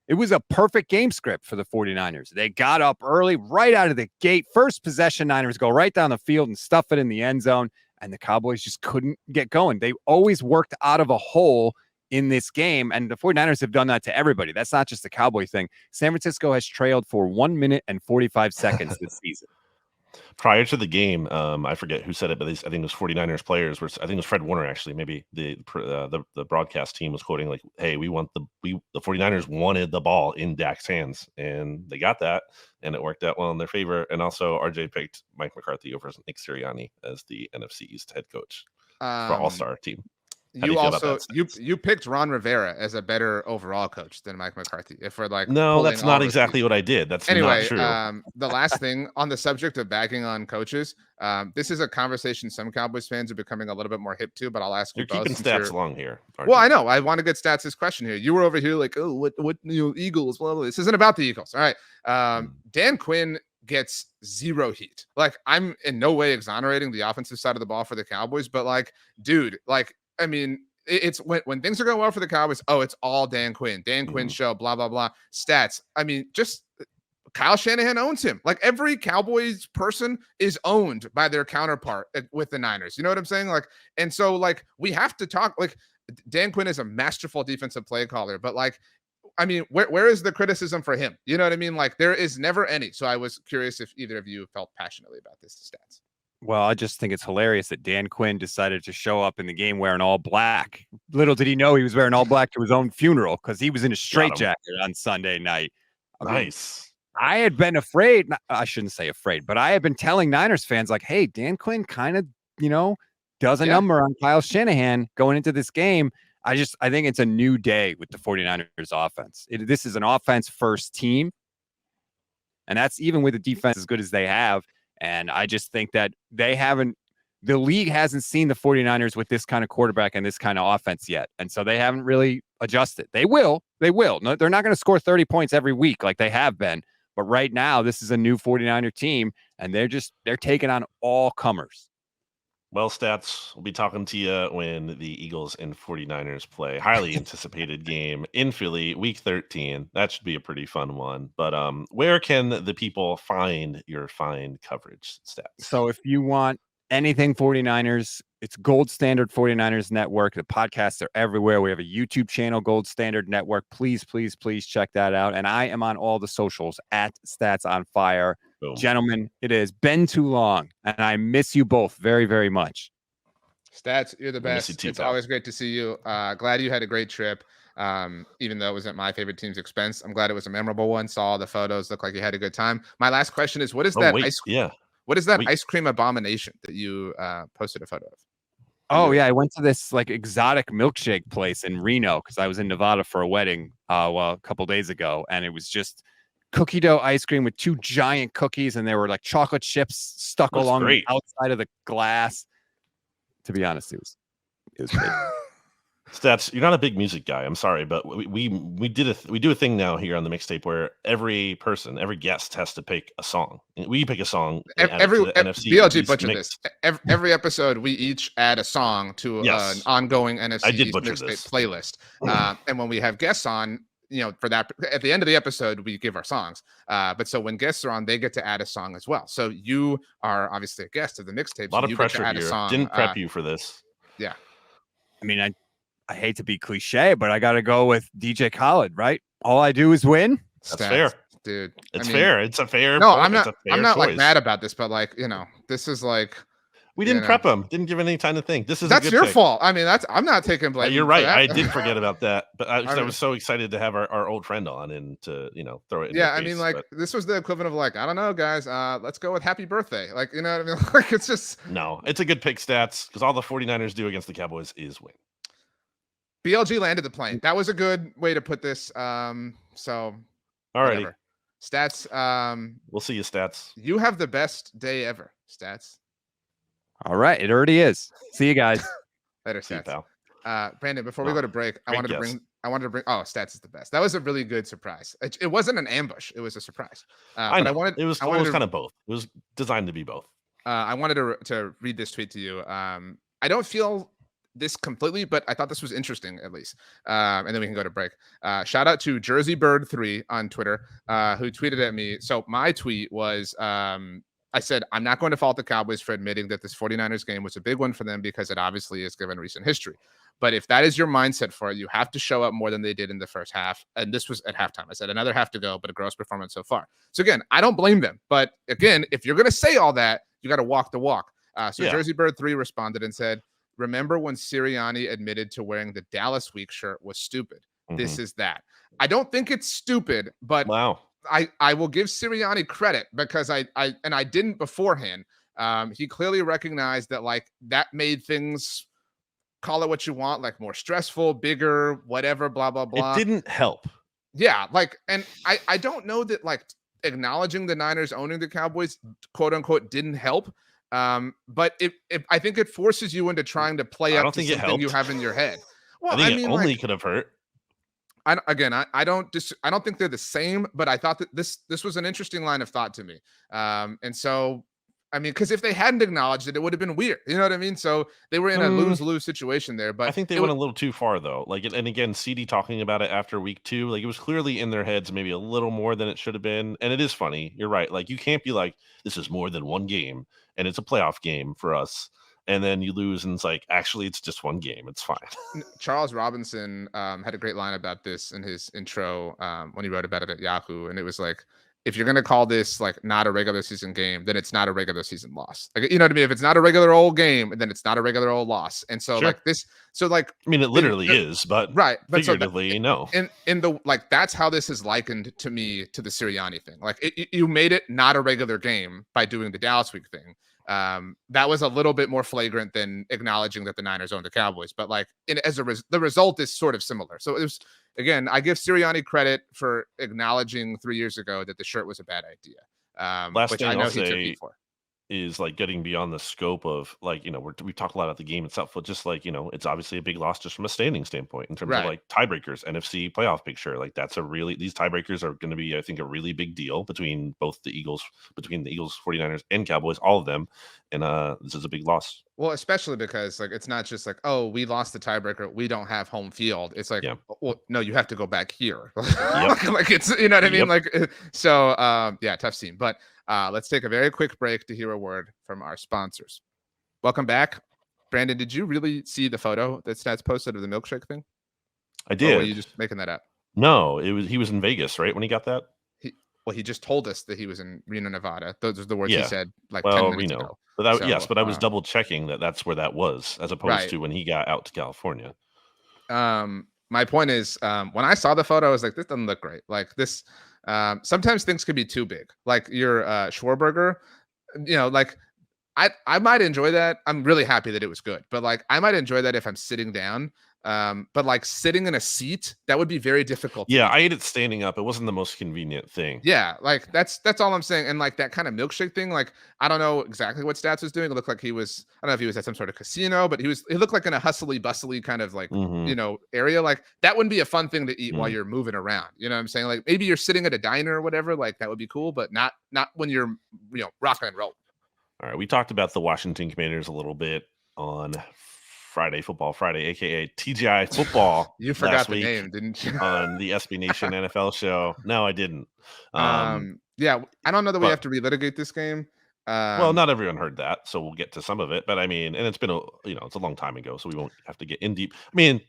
It was a perfect game script for the 49ers. They got up early, right out of the gate. First possession, Niners go right down the field and stuff it in the end zone. And the Cowboys just couldn't get going. They always worked out of a hole in this game, and the 49ers have done that to everybody. That's not just a Cowboy thing. San Francisco has trailed for 1 minute and 45 seconds this season. Prior to the game, I forget who said it, but I think it was 49ers players. I think it was Fred Warner, actually. Maybe the broadcast team was quoting like, hey, the 49ers wanted the ball in Dak's hands, and they got that, and it worked out well in their favor. And also, RJ picked Mike McCarthy over Nick Sirianni as the NFC East head coach for All-Star team. You picked Ron Rivera as a better overall coach than Mike McCarthy. If we're like, no, that's not exactly what I did. That's not true. The last thing on the subject of bagging on coaches, this is a conversation some Cowboys fans are becoming a little bit more hip to, but I'll ask you You're both. Keeping stats along here. Well, I know. I want to get Stats' question here. You were over here like, oh, what Eagles? Blah, blah. This isn't about the Eagles. All right. Dan Quinn gets 0 heat. Like, I'm in no way exonerating the offensive side of the ball for the Cowboys, but like, dude, like, I mean, it's when things are going well for the Cowboys. Oh, it's all Dan Quinn. Dan Quinn show, blah, blah, blah. Stats. I mean, just Kyle Shanahan owns him. Like, every Cowboys person is owned by their counterpart with the Niners. You know what I'm saying? Like, and so like, we have to talk, like, Dan Quinn is a masterful defensive play caller, but like, I mean, where is the criticism for him? You know what I mean? Like, there is never any. So I was curious if either of you felt passionately about this, Stats. Well, I just think it's hilarious that Dan Quinn decided to show up in the game wearing all black. Little did he know he was wearing all black to his own funeral, because he was in a straitjacket on Sunday night. Nice. I had been afraid. I shouldn't say afraid, but I had been telling Niners fans like, hey, Dan Quinn kind of, does a number on Kyle Shanahan going into this game. I think it's a new day with the 49ers offense. This is an offense first team. And that's even with a defense as good as they have. And I just think that the league hasn't seen the 49ers with this kind of quarterback and this kind of offense yet. And so they haven't really adjusted. They will. No, they're not going to score 30 points every week like they have been. But right now, this is a new 49er team, and they're taking on all comers. Well, Stats, we'll be talking to you when the Eagles and 49ers play. Highly anticipated game in Philly, week 13. That should be a pretty fun one. But where can the people find your fine coverage, Stats? So if you want anything 49ers, it's Gold Standard 49ers Network. The podcasts are everywhere. We have a YouTube channel, Gold Standard Network. Please, please, please check that out. And I am on all the socials at Stats on Fire. Boom. Gentlemen, it has been too long, and I miss you both very, very much. Stats, you're the best. It's always great to see you. Glad you had a great trip, even though it wasn't my favorite team's expense. I'm glad it was a memorable one. Saw all the photos, looked like you had a good time. My last question is, what is that ice cream abomination that you posted a photo of? Oh, yeah. I went to this like exotic milkshake place in Reno because I was in Nevada for a wedding a couple days ago, and it was just cookie dough ice cream with 2 giant cookies, and there were like chocolate chips stuck along the outside of the glass. To be honest, It was great. Stats, you're not a big music guy. I'm sorry, but we do a thing now here on the mixtape where every guest has to pick a song. We pick a song. And add it to the NFC BLG East butchered mix. this. Every episode, we each add a song to an ongoing NFC East Mixtape playlist. And when we have guests on, for that, at the end of the episode, we give our songs. But so when guests are on, they get to add a song as well. So you are obviously a guest of the mixtape. A lot of you pressure get to add here. A song. Didn't prep you for this. Yeah. I mean, I hate to be cliche, but I got to go with DJ Khaled, right? All I do is win. That's fair, dude. It's fair. It's a fair. No, point. I'm not like mad about this, but like, this is like. We didn't prep him. Didn't give any time to think. That's your fault. I mean, I'm not taking blame. You're right. I did forget about that, but I was so excited to have our old friend on and to throw it. Yeah, I mean, like this was the equivalent of like, I don't know, guys. Let's go with Happy Birthday. Like, you know what I mean? Like, it's just no. It's a good pick, Stats, because all the 49ers do against the Cowboys is win. BLG landed the plane. That was a good way to put this. So alrighty, Stats. We'll see you, Stats. You have the best day ever, Stats. All right, it already is. See you guys later, see Stats. You, pal. Brandon, before we go to break, I wanted to bring. Oh, Stats is the best. That was a really good surprise. It wasn't an ambush. It was a surprise. I know. It was kind of both. It was designed to be both. I wanted to read this tweet to you. I don't feel this completely, but I thought this was interesting at least. And then we can go to break. Shout out to Jersey Bird 3 on Twitter, who tweeted at me. So my tweet was, I said, I'm not going to fault the Cowboys for admitting that this 49ers game was a big one for them because it obviously is given recent history. But if that is your mindset for it, you have to show up more than they did in the first half. And this was at halftime. I said another half to go, but a gross performance so far. So again, I don't blame them. But again, if you're going to say all that, you got to walk the walk. Jersey Bird 3 responded and said, remember when Sirianni admitted to wearing the Dallas Week shirt was stupid? Mm-hmm. This is that. I don't think it's stupid, but wow. I will give Sirianni credit because I didn't beforehand. He clearly recognized that like that made things, call it what you want, like more stressful, bigger, whatever, blah, blah, blah. It didn't help. Yeah. Like, and I don't know that like acknowledging the Niners owning the Cowboys, quote unquote, didn't help. But I think it forces you into trying to play up to something you have in your head. Well, I think it only could have hurt. I don't think they're the same, but I thought that this was an interesting line of thought to me. And so, I mean, because if they hadn't acknowledged it, it would have been weird. You know what I mean? So they were in a lose-lose situation there. But I think they went a little too far, though. Like, and again, CD talking about it after week 2, like it was clearly in their heads, maybe a little more than it should have been. And it is funny. You're right. Like, you can't be like, this is more than one game, and it's a playoff game for us. And then you lose, and it's like, actually, it's just one game. It's fine. Charles Robinson had a great line about this in his intro when he wrote about it at Yahoo. And it was like, if you're going to call this like not a regular season game, then it's not a regular season loss. Like, you know what I mean? If it's not a regular old game, then it's not a regular old loss. And so like this, so like, I mean, it literally is, but right. But figuratively, so no. In the, like, that's how this is likened to me to the Sirianni thing. Like you made it not a regular game by doing the Dallas Week thing. That was a little bit more flagrant than acknowledging that the Niners owned the Cowboys, but like the result is sort of similar. So it was, again, I give Sirianni credit for acknowledging 3 years ago that the shirt was a bad idea. Last which thing I know I'll he took say heat for. Is like getting beyond the scope of like, we talk a lot about the game itself, but just like, it's obviously a big loss just from a standing standpoint in terms of like tiebreakers, NFC playoff picture. Like these tiebreakers are going to be, I think, a really big deal between the Eagles, 49ers and Cowboys, all of them. And this is a big loss. Well, especially because like, it's not just like, oh, we lost the tiebreaker, we don't have home field. It's like, well, no, you have to go back here. Like it's, you know what I mean? Like, so tough scene, but let's take a very quick break to hear a word from our sponsors. Welcome back. Brandon, did you really see the photo that Stats posted of the milkshake thing? I did. Or were you just making that up? No, he was in Vegas, right? When he got that? He just told us that he was in Reno, Nevada. Those are the words he said like 10 minutes ago. But but I was double checking that's where that was, as opposed to when he got out to California. My point is, when I saw the photo, I was like, this doesn't look great. Like this, sometimes things could be too big. Like your Schwarberger, like I might enjoy that. I'm really happy that it was good, but like I might enjoy that if I'm sitting down. But like sitting in a seat, that would be very difficult. Yeah, I ate it standing up. It wasn't the most convenient thing. Yeah, like that's all I'm saying. And like that kind of milkshake thing, like I don't know exactly what Stats was doing. It looked like I don't know if he was at some sort of casino, but he looked like in a hustly bustly kind of like, area. Like that wouldn't be a fun thing to eat while you're moving around. You know what I'm saying? Like maybe you're sitting at a diner or whatever, like that would be cool, but not when you're, rocking and rolling. All right, we talked about the Washington Commanders a little bit on Football Friday, aka TGI Football. You forgot last the week name, didn't you? on the SB Nation NFL show. No, I didn't. Yeah, I don't know that we have to relitigate this game. Well, not everyone heard that, so we'll get to some of it. But I mean, and it's been it's a long time ago, so we won't have to get in deep. I mean,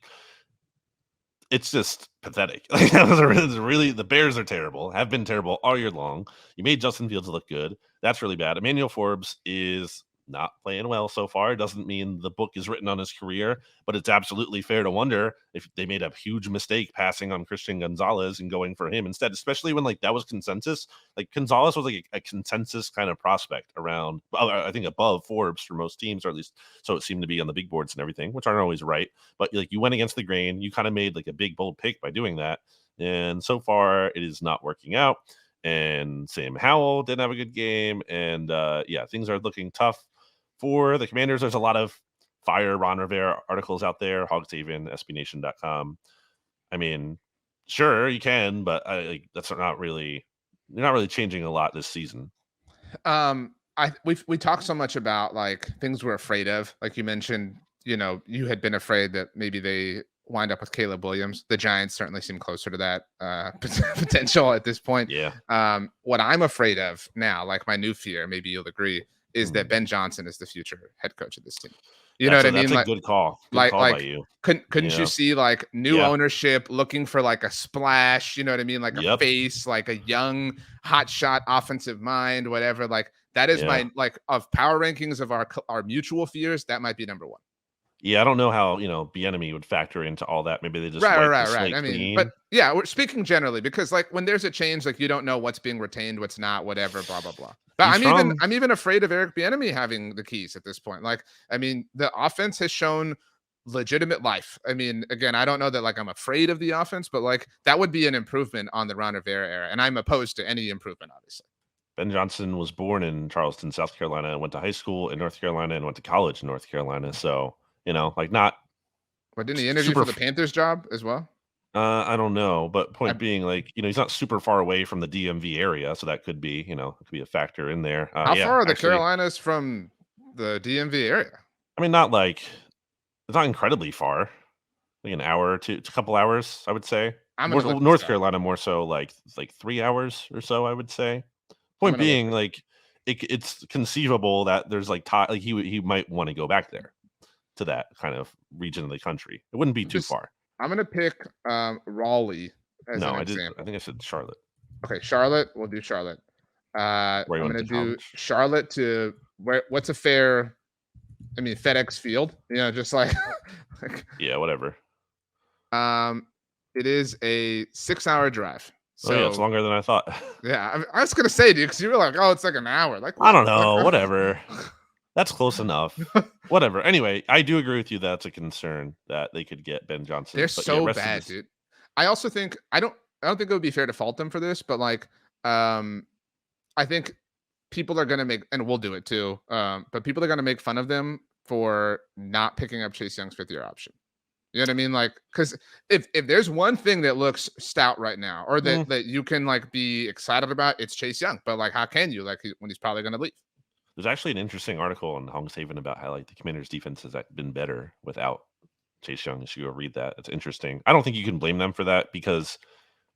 it's just pathetic. Like, really, the Bears are terrible, have been terrible all year long. You made Justin Fields look good. That's really bad. Emmanuel Forbes is not playing well so far. Doesn't mean the book is written on his career, but it's absolutely fair to wonder if they made a huge mistake passing on Christian Gonzalez and going for him instead, especially when like that was consensus. Like Gonzalez was like a consensus kind of prospect around, I think above Forbes for most teams, or at least so it seemed to be on the big boards and everything, which aren't always right. But like you went against the grain, you kind of made like a big bold pick by doing that. And so far it is not working out. And Sam Howell didn't have a good game. And things are looking tough for the Commanders. There's a lot of fire Ron Rivera articles out there, Hogshaven, SBNation.com. I mean, sure you can, but that's not really, you're not really changing a lot this season. We talked so much about like things we're afraid of. Like you mentioned, you had been afraid that maybe they wind up with Caleb Williams. The Giants certainly seem closer to that potential at this point. Yeah. What I'm afraid of now, like my new fear, maybe you'll agree, is that Ben Johnson is the future head coach of this team. You know what I mean? That's like, a good call. Good call by you. Couldn't you see like new ownership looking for like a splash? You know what I mean? Like a face, like a young hotshot offensive mind, whatever. Like that is my like of power rankings of our mutual fears. That might be number one. Yeah, I don't know how Bieniemy would factor into all that. Maybe they just right. I mean, but yeah, we're speaking generally because like when there's a change, like you don't know what's being retained, what's not, whatever, blah blah blah. But I'm even afraid of Eric Bieniemy having the keys at this point. Like, I mean, the offense has shown legitimate life. I mean, again, I don't know that like I'm afraid of the offense, but like that would be an improvement on the Ron Rivera era, and I'm opposed to any improvement, obviously. Ben Johnson was born in Charleston, South Carolina, and went to high school in North Carolina and went to college in North Carolina. So like not. But didn't he interview for the Panthers job as well? I don't know, but point being, like, he's not super far away from the DMV area, so that could be, a factor in there. How far are the Carolinas from the DMV area? I mean, not like it's not incredibly far, like an hour or two, it's a couple hours, I would say. North Carolina more so like 3 hours or so, I would say. Point being, like it's conceivable that there's like he might want to go back there to that kind of region of the country. It wouldn't be too far. I'm gonna pick Raleigh as an example. I think I said Charlotte. Okay, Charlotte. We'll do Charlotte. I'm gonna do Charlotte to what's a fair? I mean, FedEx Field. Just like yeah, whatever. It is a 6-hour drive. So yeah, it's longer than I thought. Yeah, I was gonna say, dude, because you were like, oh, it's like an hour. Like I don't know, whatever. That's close enough. Whatever. Anyway, I do agree with you. That's a concern that they could get Ben Johnson. They're so bad, dude. I also think I don't think it would be fair to fault them for this, but like, I think people are gonna make, and we'll do it too. But people are gonna make fun of them for not picking up Chase Young's 5th-year option. You know what I mean? Like, because if there's one thing that looks stout right now, or that you can like be excited about, it's Chase Young. But like, how can you when he's probably gonna leave? There's actually an interesting article on Hongshaven about how like the Commanders' defense has been better without Chase Young. You should go read that. It's interesting. I don't think you can blame them for that because,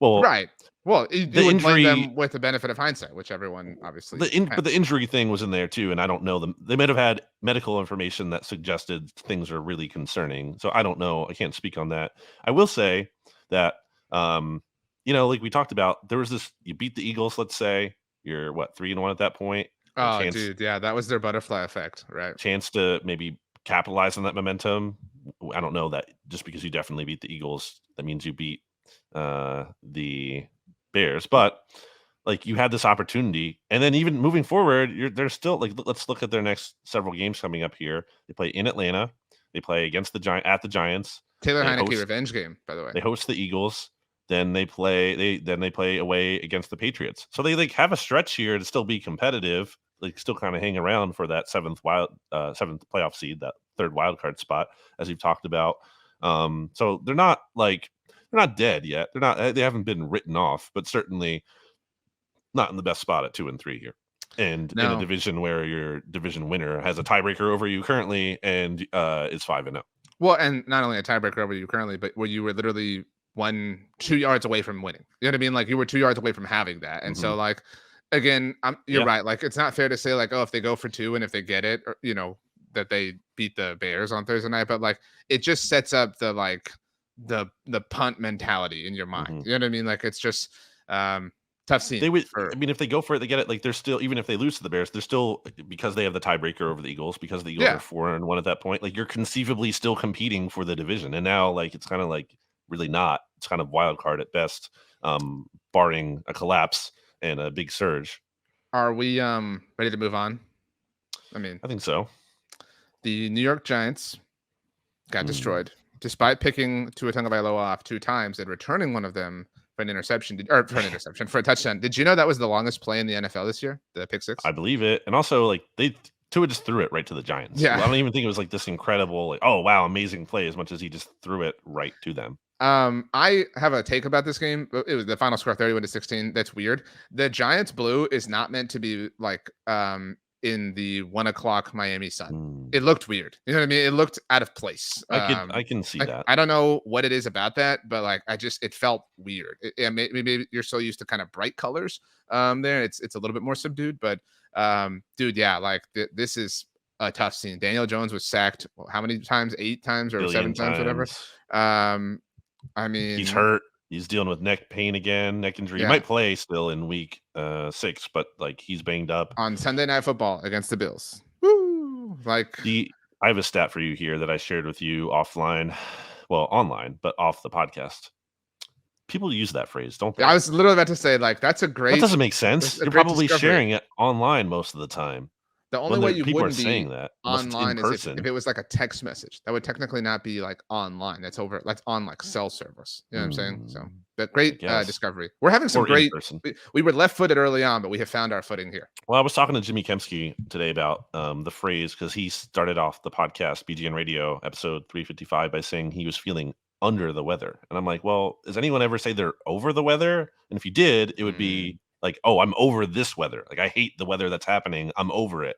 right. Well, you would blame them with the benefit of hindsight, which everyone obviously. But the injury thing was in there too, and I don't know them. They might have had medical information that suggested things are really concerning. So I don't know. I can't speak on that. I will say that, like we talked about, there was this. You beat the Eagles. Let's say you're 3-1 at that point. Oh, dude, yeah, that was their butterfly effect, right? Chance to maybe capitalize on that momentum. I don't know that just because you definitely beat the Eagles, that means you beat the Bears, but like you had this opportunity, and then even moving forward, they're still like, let's look at their next several games coming up here. They play in Atlanta, they play against the Giants, Taylor They Heineke host revenge game, by the way. they host the Eagles. Then they play away against the Patriots. So they like have a stretch here to still be competitive, like still kind of hang around for that seventh playoff seed, that third wild card spot, as you've talked about. So they're not dead yet. They haven't been written off, but certainly not in the best spot at 2-3 here. And in a division where your division winner has a tiebreaker over you currently and is 5-0. Well, and not only a tiebreaker over you currently, but where you were literally 2 yards away from winning. You know what I mean? Like you were 2 yards away from having that. And so like, again, you're right. Like it's not fair to say like, oh, if they go for 2 and if they get it, or, you know, that they beat the Bears on Thursday night, but like it just sets up the like the punt mentality in your mind. You know what I mean? Like it's just tough scene. They would. I mean, if they go for it, they get it. Like they're still, even if they lose to the Bears, they're still, because they have the tiebreaker over the Eagles, because the Eagles are 4-1 at that point. Like you're conceivably still competing for the division, and now like it's kind of like really not. It's kind of wild card at best, barring a collapse and a big surge. Are we ready to move on? I mean, I think so. The New York Giants got destroyed, despite picking Tua Tagovailoa off 2 times and returning one of them for a touchdown. Did you know that was the longest play in the NFL this year? The pick 6? I believe it. And also, like Tua just threw it right to the Giants. Yeah. I don't even think it was like this incredible, like, oh wow, amazing play, as much as he just threw it right to them. I have a take about this game. It was the final score 31-16. That's weird. The Giants blue is not meant to be like in the 1:00 Miami sun. It looked weird. You know what I mean? It looked out of place. I can see that. I don't know what it is about that, but like it felt weird. Maybe you're so used to kind of bright colors there. It's a little bit more subdued, but dude, yeah, like this is a tough scene. Daniel Jones was sacked how many times? 8 times or 7 times, whatever. I mean, he's hurt. He's dealing with neck pain again, neck injury. He might play still in week 6, but like he's banged up. On Sunday Night Football against the Bills. Woo! Like I have a stat for you here that I shared with you offline. Well, online, but off the podcast. People use that phrase, don't they? I was literally about to say, like, that's a great. That doesn't make sense. You're probably sharing it online most of the time. The only way you wouldn't be saying that online is if it was like a text message. That would technically not be like online. That's on like cell service. You know what I'm saying? So, but great discovery. We're having some great. We were left-footed early on, but we have found our footing here. Well, I was talking to Jimmy Kempski today about the phrase, because he started off the podcast BGN Radio episode 355 by saying he was feeling under the weather, and I'm like, well, does anyone ever say they're over the weather? And if you did, it would be like, oh, I'm over this weather. Like I hate the weather that's happening. I'm over it.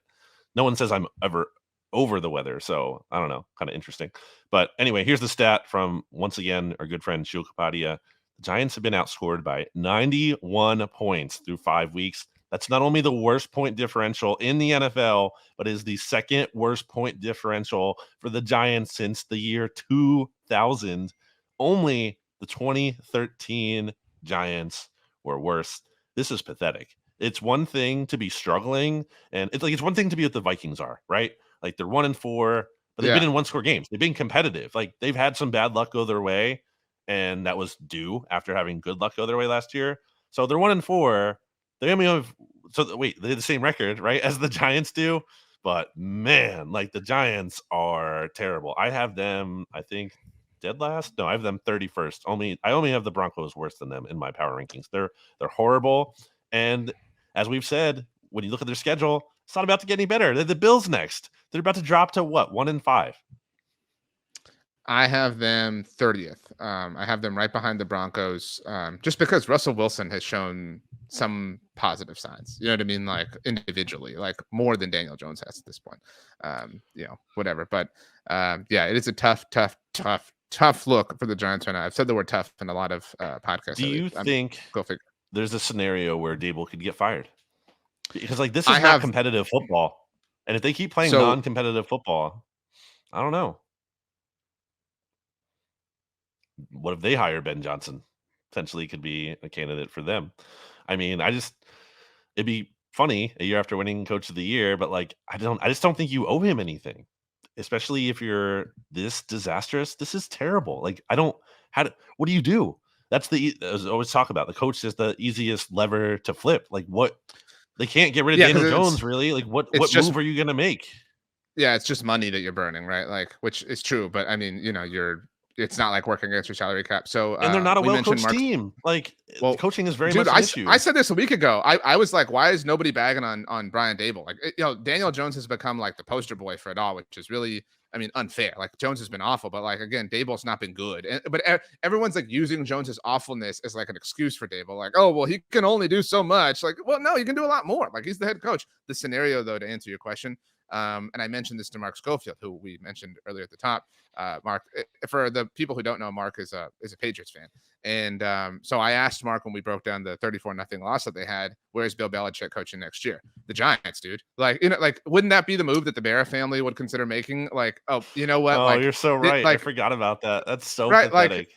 No one says I'm ever over the weather. So I don't know, kind of interesting. But anyway, here's the stat from, once again, our good friend Shio Kapadia. The Giants have been outscored by 91 points through 5 weeks. That's not only the worst point differential in the NFL, but is the second worst point differential for the Giants since the year 2000. Only the 2013 Giants were worse. This is pathetic. It's one thing to be struggling, and it's one thing to be what the Vikings are, right? Like they're 1-4, but they've been in 1-score games. They've been competitive. Like they've had some bad luck go their way, and that was due after having good luck go their way last year. So they're 1-4. They only have they have the same record, right, as the Giants do. But man, like the Giants are terrible. I have them, I think, dead last. No, I have them 31st. I only have the Broncos worse than them in my power rankings. They're horrible. And as we've said, when you look at their schedule, it's not about to get any better. They're the Bills next. They're about to drop to what, 1-5? I have them 30th. I have them right behind the Broncos, just because Russell Wilson has shown some positive signs. You know what I mean? Like individually, like more than Daniel Jones has at this point. Whatever. But it is a tough look for the Giants right now. I've said the word tough in a lot of podcasts. Do you think there's a scenario where Dable could get fired? Because like this is not competitive football. And if they keep playing non-competitive football, I don't know. What if they hire Ben Johnson? Potentially could be a candidate for them. I mean, it'd be funny a year after winning Coach of the Year, but like I just don't think you owe him anything. Especially if you're this disastrous. This is terrible. Like what do you do? That's as I always talk about. The coach is the easiest lever to flip. Like what? They can't get rid of Daniel Jones, really. Like what move are you going to make? Yeah, it's just money that you're burning, right? Like, which is true. But I mean, you're it's not like working against your salary cap. So And they're not a we mentioned well-coached team. Like, Well, coaching is very dude, much an issue. I said this a week ago. I was like, why is nobody bagging on Brian Dable? Like, Daniel Jones has become like the poster boy for it all, which is really, I mean, unfair. Like, Jones has been awful, but like, again, Dable's not been good. But everyone's like using Jones's awfulness as like an excuse for Dable. Like, oh, well, he can only do so much. Like, well, no, he can do a lot more. Like, he's the head coach. The scenario, though, to answer your question, and I mentioned this to Mark Schofield, who we mentioned earlier at the top. Mark, for the people who don't know, Mark is a Patriots fan. And so I asked Mark when we broke down the 34-0 loss that they had, where's Bill Belichick coaching next year? The Giants, dude. Like, like, wouldn't that be the move that the Bear family would consider making? Like, oh, you know what? Oh, like, you're so right. I forgot about that. That's so pathetic. Like,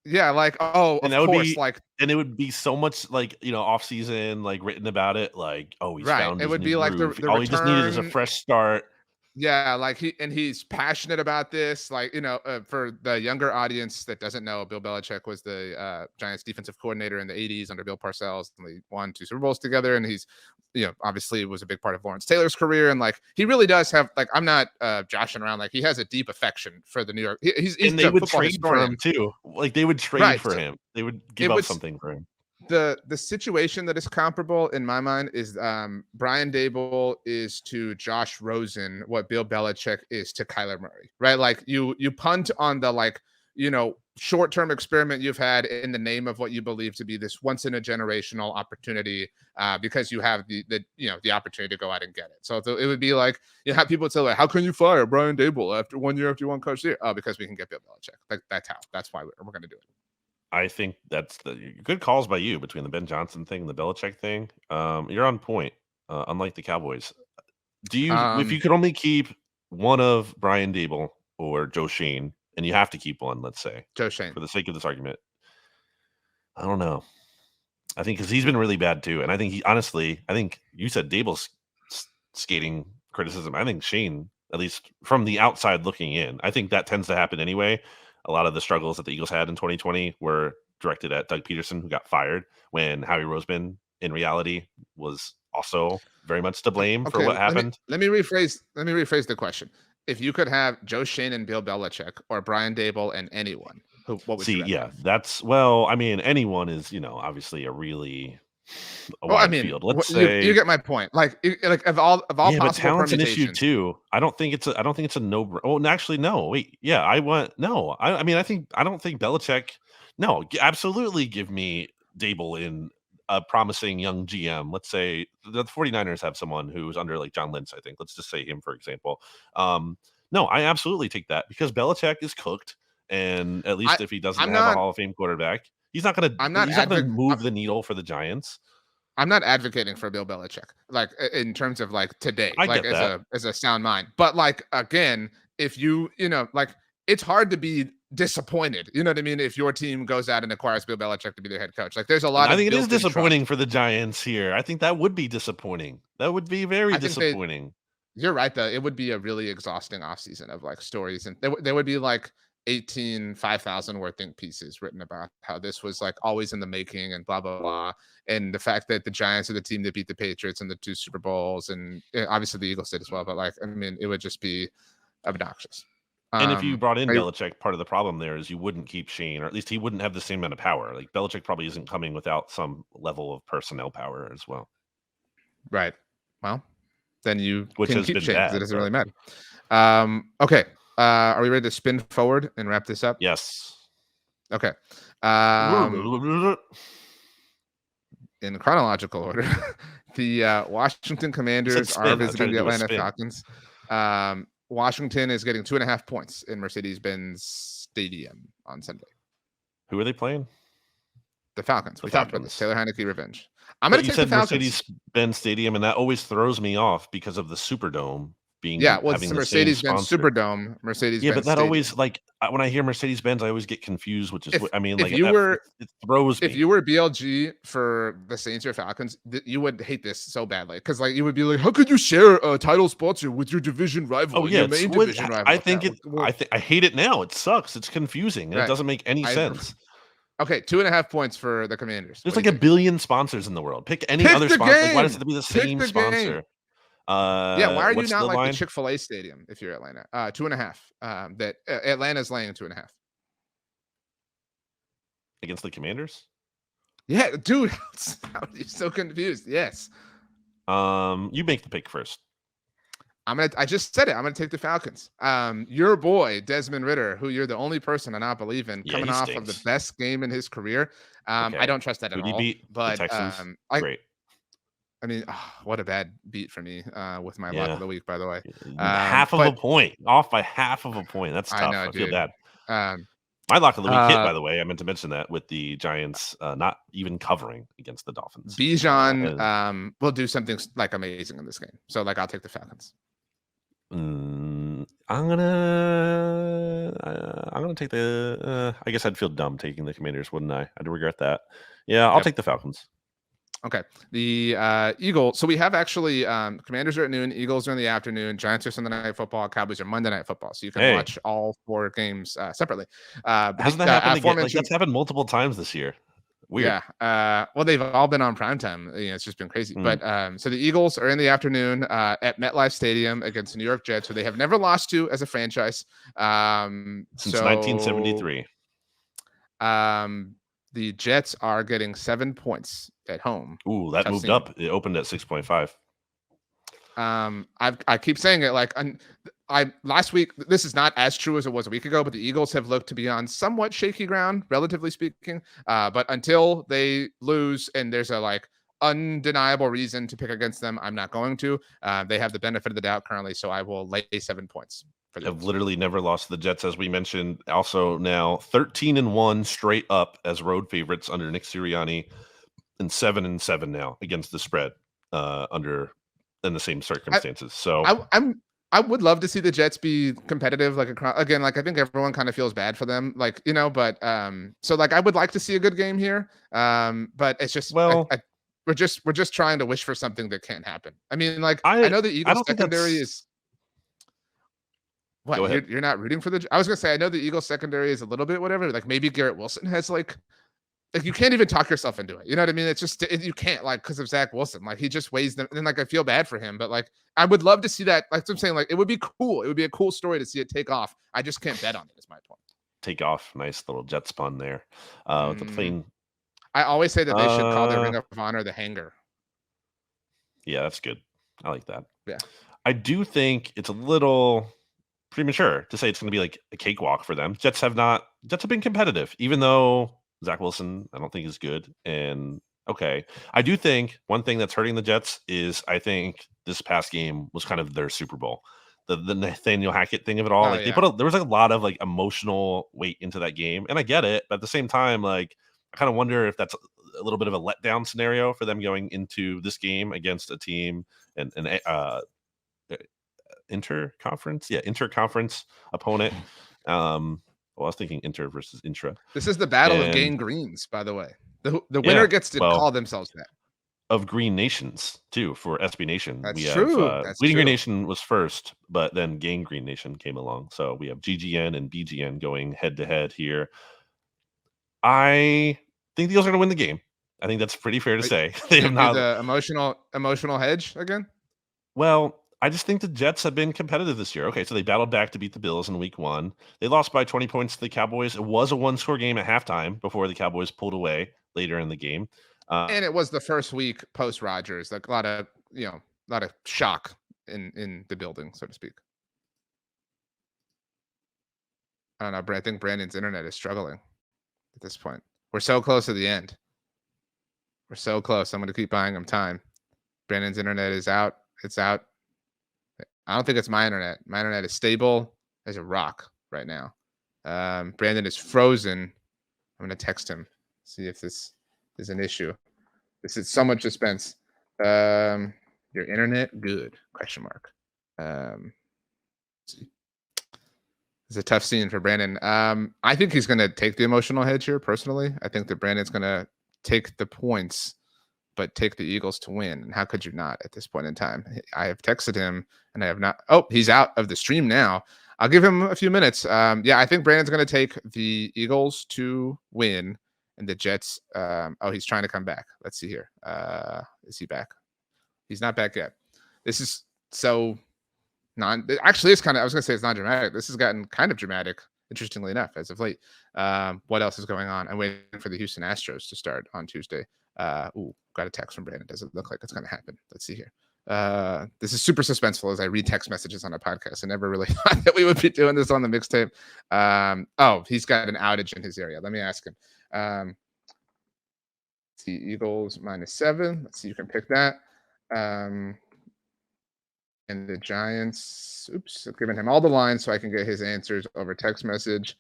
yeah, like, oh, and of course, and it would be so much like, off season, like written about it, like, oh, he's found it would be like groove. All he just needed is a fresh start. Yeah, like he's passionate about this. Like, for the younger audience that doesn't know, Bill Belichick was the Giants defensive coordinator in the 80s under Bill Parcells, and they won 2 Super Bowls together. And he's, obviously was a big part of Lawrence Taylor's career. And like, he really does have, like, I'm not joshing around. Like, he has a deep affection for the New York. He's and they would trade for him too. Like, they would trade for him. They would give up something for him. The situation that is comparable in my mind is Brian Dable is to Josh Rosen what Bill Belichick is to Kyler Murray, right? Like, you punt on the, like, short-term experiment you've had in the name of what you believe to be this once in a generational opportunity, because you have the opportunity to go out and get it. So it would be like, you have people say, like, how can you fire Brian Dable after 1 year after you won coach there? Oh, because we can get Bill Belichick. Like, that's why we're going to do it. I think that's the good calls by you between the Ben Johnson thing and the Belichick thing. You're on point, unlike the Cowboys. Do you, if you could only keep one of Brian Dable or Joe Schoen, and you have to keep one, let's say Joe Schoen for the sake of this argument, I don't know. I think because he's been really bad too, and I think I think you said Dable's skating criticism. I think Schoen, at least from the outside looking in, I think that tends to happen anyway. A lot of the struggles that the Eagles had in 2020 were directed at Doug Peterson, who got fired when Howie Roseman, in reality, was also very much to blame for what happened. Let me rephrase the question. If you could have Joe Schoen and Bill Belichick, or Brian Dable and anyone, what would you yeah, that's, well, I mean, anyone is, obviously a really wide field. Let's say you get my point. Like of all possible but talent's an issue permutations. too. I don't think it's a no. Oh, actually, no. Wait, yeah, I don't think Belichick. No, absolutely, give me Dable in a promising young GM. Let's say the 49ers have someone who's under, like, John Lynch, I think. Let's just say him, for example. No, I absolutely take that because Belichick is cooked, and at least if he doesn't have a Hall of Fame quarterback, he's not going to move the needle for the Giants. I'm not advocating for Bill Belichick, like, in terms of, like, today, I like, get as a sound mind. But, like, again, if like, it's hard to be disappointed. You know what I mean? If your team goes out and acquires Bill Belichick to be their head coach, like, there's a lot. I think it is disappointing for the Giants here. I think that would be disappointing. That would be very disappointing. You're right, though. It would be a really exhausting offseason of, like, stories, and there would be like 18 5,000 word think pieces written about how this was, like, always in the making and blah blah blah, and the fact that the Giants are the team that beat the Patriots in the 2 Super Bowls, and obviously the Eagles did as well. But, like, I mean, it would just be obnoxious. And if you brought in Belichick, part of the problem there is you wouldn't keep Schoen, or at least he wouldn't have the same amount of power. Like, Belichick probably isn't coming without some level of personnel power as well. Right. Well, then you Which can has keep been Schoen, bad, it doesn't really matter. Okay. Are we ready to spin forward and wrap this up? Yes. Okay. In chronological order, the Washington Commanders are visiting the Atlanta Falcons. Washington is getting 2.5 points in Mercedes-Benz Stadium on Sunday. Who are they playing? The Falcons. We talked about this. Taylor Heineke revenge. I'm going to take the Falcons. Mercedes-Benz Stadium, and that always throws me off because of the Superdome being. Yeah, well, it's the Mercedes-Benz Superdome. Mercedes-Benz. Yeah, but that Stadium. Always, like, when I hear Mercedes-Benz, I always get confused, which is, it throws me. If you were BLG for the Saints or Falcons, you would hate this so badly, because, like, you would be like, how could you share a title sponsor with your division rival? Oh yeah, division rival. I hate it now. It sucks. It's confusing. Right. It doesn't make any sense. Okay, 2.5 points for the Commanders. There's like a billion sponsors in the world. Pick any other sponsor. Like, why does it have to be the same sponsor? Yeah, why are you not like the Chick-fil-A stadium if you're Atlanta? 2.5. That Atlanta's laying 2.5. against the Commanders? Yeah, dude, you're so confused. Yes. You make the pick first. I just said it. I'm gonna take the Falcons. Your boy Desmond Ridder, who you're the only person I not believe in, Yeah, coming he off of the stinks. best game in his career. I Okay. don't trust that at Who'd he all. beat? The But Texans? Great. I mean, what a bad beat for me with my lock Yeah. of the week, by the way. Half of a But point. Off by half of a point. That's I tough. know, I feel dude. bad. Um, My lock of the week hit, by the way. I meant to mention that with the Giants not even covering against the Dolphins. Bijan will do something like amazing in this game. So like I'll take the Falcons. I'm gonna take the. I guess I'd feel dumb taking the Commanders, wouldn't I? I'd regret that. Yeah, I'll take the Falcons. Okay. The Eagles. So we have actually Commanders are at noon, Eagles are in the afternoon, Giants are Sunday Night Football, Cowboys are Monday Night Football. So you can watch all 4 games separately. Hasn't that happened again? Like that's happened multiple times this year. Weird. Yeah. Well, they've all been on primetime. It's just been crazy. But so the Eagles are in the afternoon at MetLife Stadium against the New York Jets, who they have never lost to as a franchise. Since 1973. The Jets are getting 7 points at home. Ooh, that moved up. It opened at 6.5. I keep saying it like last week. This is not as true as it was a week ago, but the Eagles have looked to be on somewhat shaky ground, relatively speaking. But until they lose and there's a like undeniable reason to pick against them, I'm not going to. They have the benefit of the doubt currently, so I will lay 7 points. Have literally never lost to the Jets, as we mentioned. Also now 13-1 straight up as road favorites under Nick Sirianni, and 7-7 now against the spread in the same circumstances. I would love to see the Jets be competitive. Like again, like I think everyone kind of feels bad for them, like but so like I would like to see a good game here. But it's just we're just trying to wish for something that can't happen. I mean, like I know the Eagles secondary is. What you're not rooting for I was gonna say I know the Eagles secondary is a little bit whatever. Like maybe Garrett Wilson has like you can't even talk yourself into it. You know what I mean? It's just you can't like because of Zach Wilson. Like he just weighs them. And then like I feel bad for him, but like I would love to see that. Like I'm saying, like it would be cool. It would be a cool story to see it take off. I just can't bet on it. Is my point. Take off. Nice little Jets pun there. The plane. I always say that they should call their Ring of Honor the Hangar. Yeah, that's good. I like that. Yeah. I do think it's a little premature to say it's going to be like a cakewalk for them. Jets have been competitive, even though Zach Wilson, I don't think is good. And okay, I do think one thing that's hurting the Jets is I think this past game was kind of their Super Bowl. The Nathaniel Hackett thing of it all. There was like a lot of like emotional weight into that game, and I get it. But at the same time, like I kind of wonder if that's a little bit of a letdown scenario for them going into this game against a team and interconference opponent. Well, I was thinking inter versus intra. This is the battle of Gang Greens, by the way. The winner gets to call themselves that. Of Green Nations too for SB Nation. That's true. Bleeding Green Nation was first, but then Gang Green Nation came along. So we have GGN and BGN going head to head here. I think the Eagles are going to win the game. I think that's pretty fair to say. They have not the emotional hedge again. Well, I just think the Jets have been competitive this year. Okay, so they battled back to beat the Bills in week 1. They lost by 20 points to the Cowboys. It was a 1-score game at halftime before the Cowboys pulled away later in the game. And it was the first week post Rodgers. Like a lot of shock in the building, so to speak. I don't know. I think Brandon's internet is struggling at this point. We're so close to the end. We're so close. I'm going to keep buying him time. Brandon's internet is out. It's out. I don't think it's my internet. My internet is stable as a rock right now. Brandon is frozen. I'm going to text him, see if this is an issue. This is so much suspense. Your internet good? Question mark. See. It's a tough scene for Brandon. I think he's going to take the emotional hedge here. Personally, I think that Brandon's going to take the points, but take the Eagles to win. And how could you not at this point in time? I have texted him and I have not. Oh, he's out of the stream now. I'll give him a few minutes. Yeah, I think Brandon's going to take the Eagles to win and the Jets. Oh, he's trying to come back. Let's see here. Is he back? He's not back yet. This is so actually, it's kind of, I was going to say it's not dramatic. This has gotten kind of dramatic interestingly enough, as of late. What else is going on? I'm waiting for the Houston Astros to start on Tuesday. Got a text from Brandon. Doesn't look like it's going to happen. Let's see here. This is super suspenseful as I read text messages on a podcast. I never really thought that we would be doing this on the mixtape. He's got an outage in his area. Let me ask him. Let's see, Eagles -7. Let's see, you can pick that. And the Giants, I've given him all the lines so I can get his answers over text message.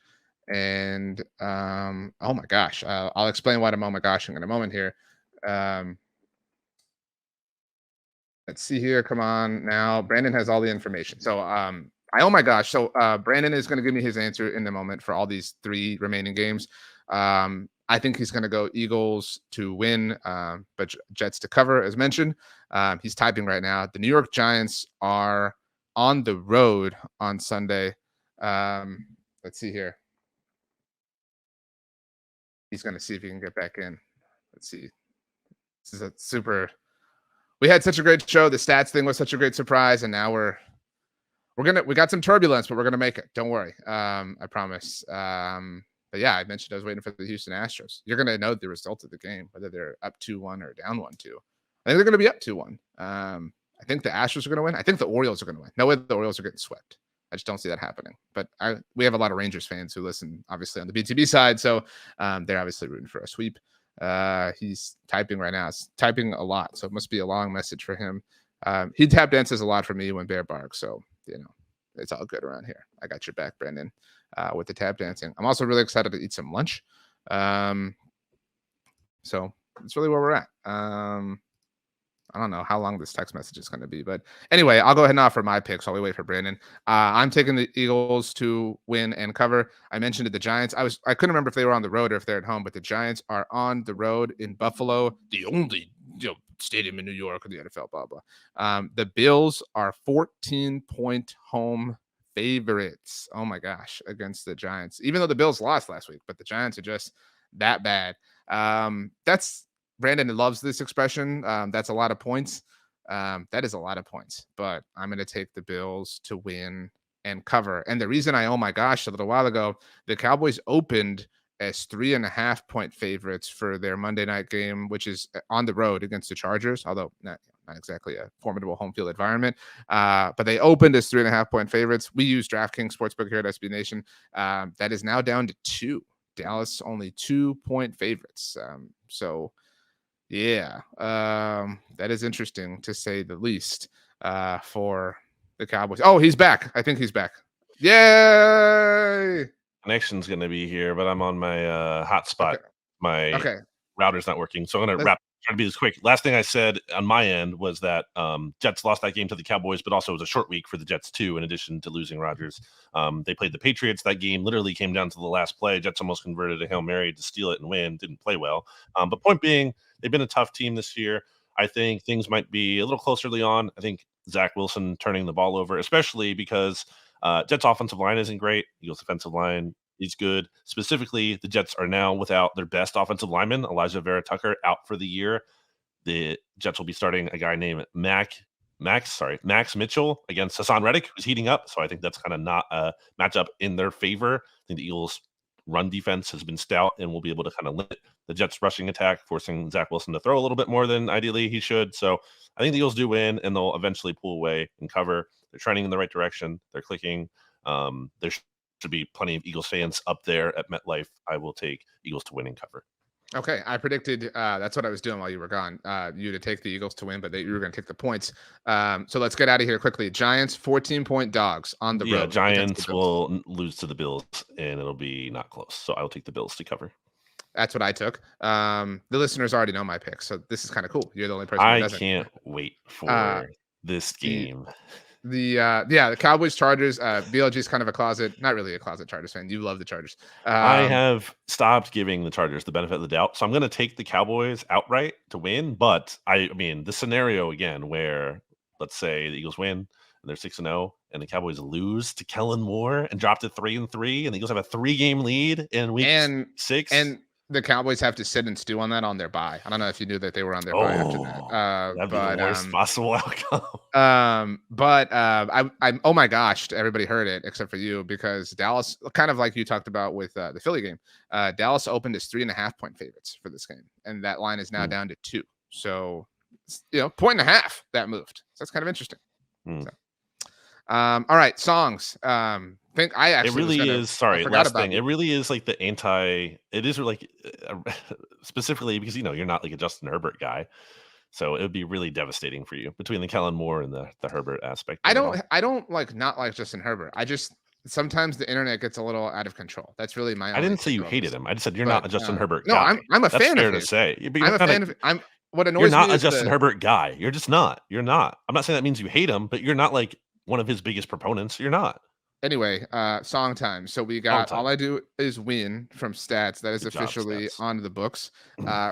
And oh my gosh, I'll explain what I'm oh my goshing in a moment here. Let's see here. Come on now. Brandon has all the information. So oh my gosh. So Brandon is going to give me his answer in a moment for all these 3 remaining games. I think he's going to go Eagles to win, but Jets to cover, as mentioned. He's typing right now. The New York Giants are on the road on Sunday. Let's see here. He's going to see if he can get back in. Let's see. This is a super. We had such a great show. The stats thing was such a great surprise, and now we got some turbulence, but we're gonna make it. Don't worry. I promise. But yeah, I mentioned I was waiting for the Houston Astros. You're gonna know the result of the game, whether they're up 2-1 or down 1-2. I think they're gonna be up 2-1. I think the Astros are gonna win. I think the Orioles are gonna win. No way the Orioles are getting swept. I just don't see that happening. But we have a lot of Rangers fans who listen, obviously, on the BTB side, so they're obviously rooting for a sweep. He's typing right now. It's typing a lot, so it must be a long message for him. He tap dances a lot for me when Bear barks, so it's all good around here. I got your back, Brandon, with the tap dancing. I'm also really excited to eat some lunch. So that's really where we're at. I don't know how long this text message is going to be, but anyway, I'll go ahead and offer my picks while we wait for Brandon. I'm taking the Eagles to win and cover. I mentioned it, the Giants. I couldn't remember if they were on the road or if they're at home, but the Giants are on the road in Buffalo, the only stadium in New York in the NFL. Blah blah. The Bills are 14-point home favorites. Oh my gosh, against the Giants. Even though the Bills lost last week, but the Giants are just that bad. That's. Brandon loves this expression. That's a lot of points. That is a lot of points, but I'm going to take the Bills to win and cover. And the reason I, oh my gosh, a little while ago, the Cowboys opened as 3.5-point favorites for their Monday night game, which is on the road against the Chargers, although not exactly a formidable home field environment. But they opened as 3.5-point favorites. We use DraftKings Sportsbook here at SB Nation. That is now down to 2. Dallas only 2-point favorites. Yeah, that is interesting to say the least for the Cowboys. Oh, he's back. I think he's back. Yay! Connection's going to be here, but I'm on my hotspot. Okay. My router's not working, so I'm going to try to be this quick. Last thing I said on my end was that Jets lost that game to the Cowboys, but also it was a short week for the Jets too, in addition to losing Rodgers. They played the Patriots. That game literally came down to the last play. Jets almost converted a Hail Mary to steal it and win. Didn't play well. But point being, they've been a tough team this year. I think things might be a little closer early on. I think Zach Wilson turning the ball over, especially because Jets offensive line isn't great. Eagles defensive line is good. Specifically, the Jets are now without their best offensive lineman, Elijah Vera Tucker, out for the year. The Jets will be starting a guy named Max Mitchell against Hassan Reddick, who's heating up. So I think that's kind of not a matchup in their favor. I think the Eagles' run defense has been stout and will be able to kind of limit the Jets' rushing attack, forcing Zach Wilson to throw a little bit more than ideally he should. So I think the Eagles do win, and they'll eventually pull away and cover. They're trending in the right direction. They're clicking. There should be plenty of Eagles fans up there at MetLife. I will take Eagles to win and cover. Okay, I predicted that's what I was doing while you were gone. You to take the Eagles to win, but you were going to take the points. So let's get out of here quickly. Giants 14-point dogs on the road. Yeah, Giants will lose to the Bills, and it'll be not close. So I will take the Bills to cover. That's what I took. The listeners already know my picks, so this is kind of cool. You're the only person who doesn't. I can't wait for this game. The Cowboys Chargers. BLG is kind of a closet, not really a closet Chargers fan. You love the Chargers. I have stopped giving the Chargers the benefit of the doubt, so I'm going to take the Cowboys outright to win. But I mean, the scenario again where let's say the Eagles win and they're 6-0, and the Cowboys lose to Kellen Moore and drop to 3-3, and the Eagles have a 3-game lead in week 6. And the Cowboys have to sit and stew on that on their bye. I don't know if you knew that they were on their bye after that. That'd be the worst possible outcome. I'm oh my gosh, everybody heard it except for you, because Dallas, kind of like you talked about with the Philly game, Dallas opened as 3.5 point favorites for this game, and that line is now down to 2. So, 1.5 that moved. So that's kind of interesting. So, all right, songs. Think I actually it really is. Sorry, last thing. It really is like the anti. It is like specifically because you're not like a Justin Herbert guy, so it would be really devastating for you between the Kellen Moore and the Herbert aspect. I don't like not like Justin Herbert. I just sometimes the internet gets a little out of control. That's really my. I didn't say you hated him. I just said you're not a Justin Herbert guy. No, I'm a fan of. That's fair to say. I'm a fan of. I'm what annoys me. You're not me a Justin Herbert guy. You're just not. You're not. I'm not saying that means you hate him, but you're not like one of his biggest proponents. You're not. Anyway, song time. So we got All I Do Is Win from Stats. That is officially on the books.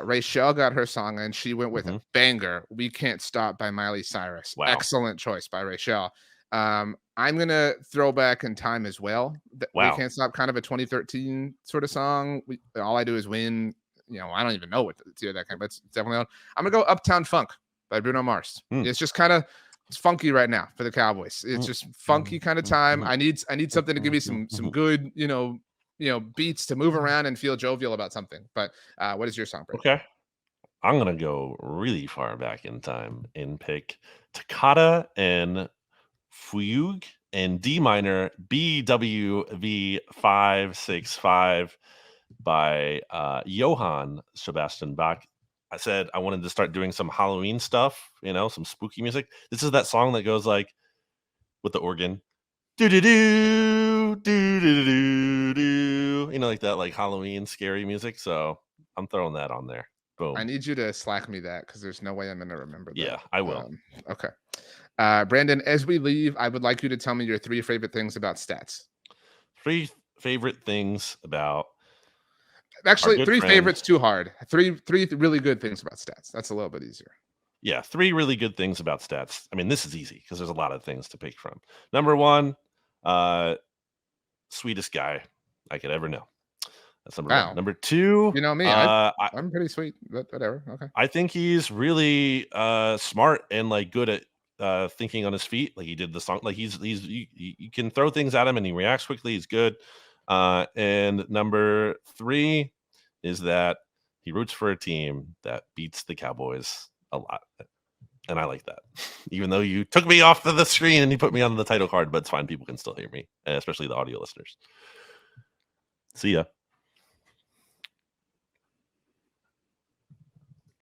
Rachel got her song, and she went with a banger, We Can't Stop by Miley Cyrus. Wow. Excellent choice by Rachel. I'm going to throw back in time as well. We Can't Stop, kind of a 2013 sort of song. All I Do Is Win. I don't even know what the tier that kind of, but it's definitely on. I'm going to go Uptown Funk by Bruno Mars. It's just kind of, it's funky right now for the Cowboys. It's just funky kind of time. I need something to give me some good, beats to move around and feel jovial about something. But what is your song, Brady? Okay. I'm going to go really far back in time and pick Toccata and Fugue and D minor BWV 565 by Johann Sebastian Bach. I said I wanted to start doing some Halloween stuff, some spooky music. This is that song that goes like with the organ, do do do do do do do, like that, like Halloween scary music. So I'm throwing that on there. Boom. I need you to slack me that because there's no way I'm going to remember that. Yeah, I will. Okay. Brandon, as we leave, I would like you to tell me your 3 favorite things about Stats. 3 favorite things about. Actually, 3 favorites too hard. 3 really good things about Stats. That's a little bit easier. Yeah, 3 really good things about Stats. I mean, this is easy because there's a lot of things to pick from. Number 1, sweetest guy I could ever know. That's number 1. Number 2, you know me, I'm pretty sweet, but whatever. Okay. I think he's really smart and like good at thinking on his feet. Like he did the song. Like you can throw things at him and he reacts quickly. He's good. And number 3 is that he roots for a team that beats the Cowboys a lot. And I like that. Even though you took me off the screen and you put me on the title card, but it's fine. People can still hear me, especially the audio listeners. See ya.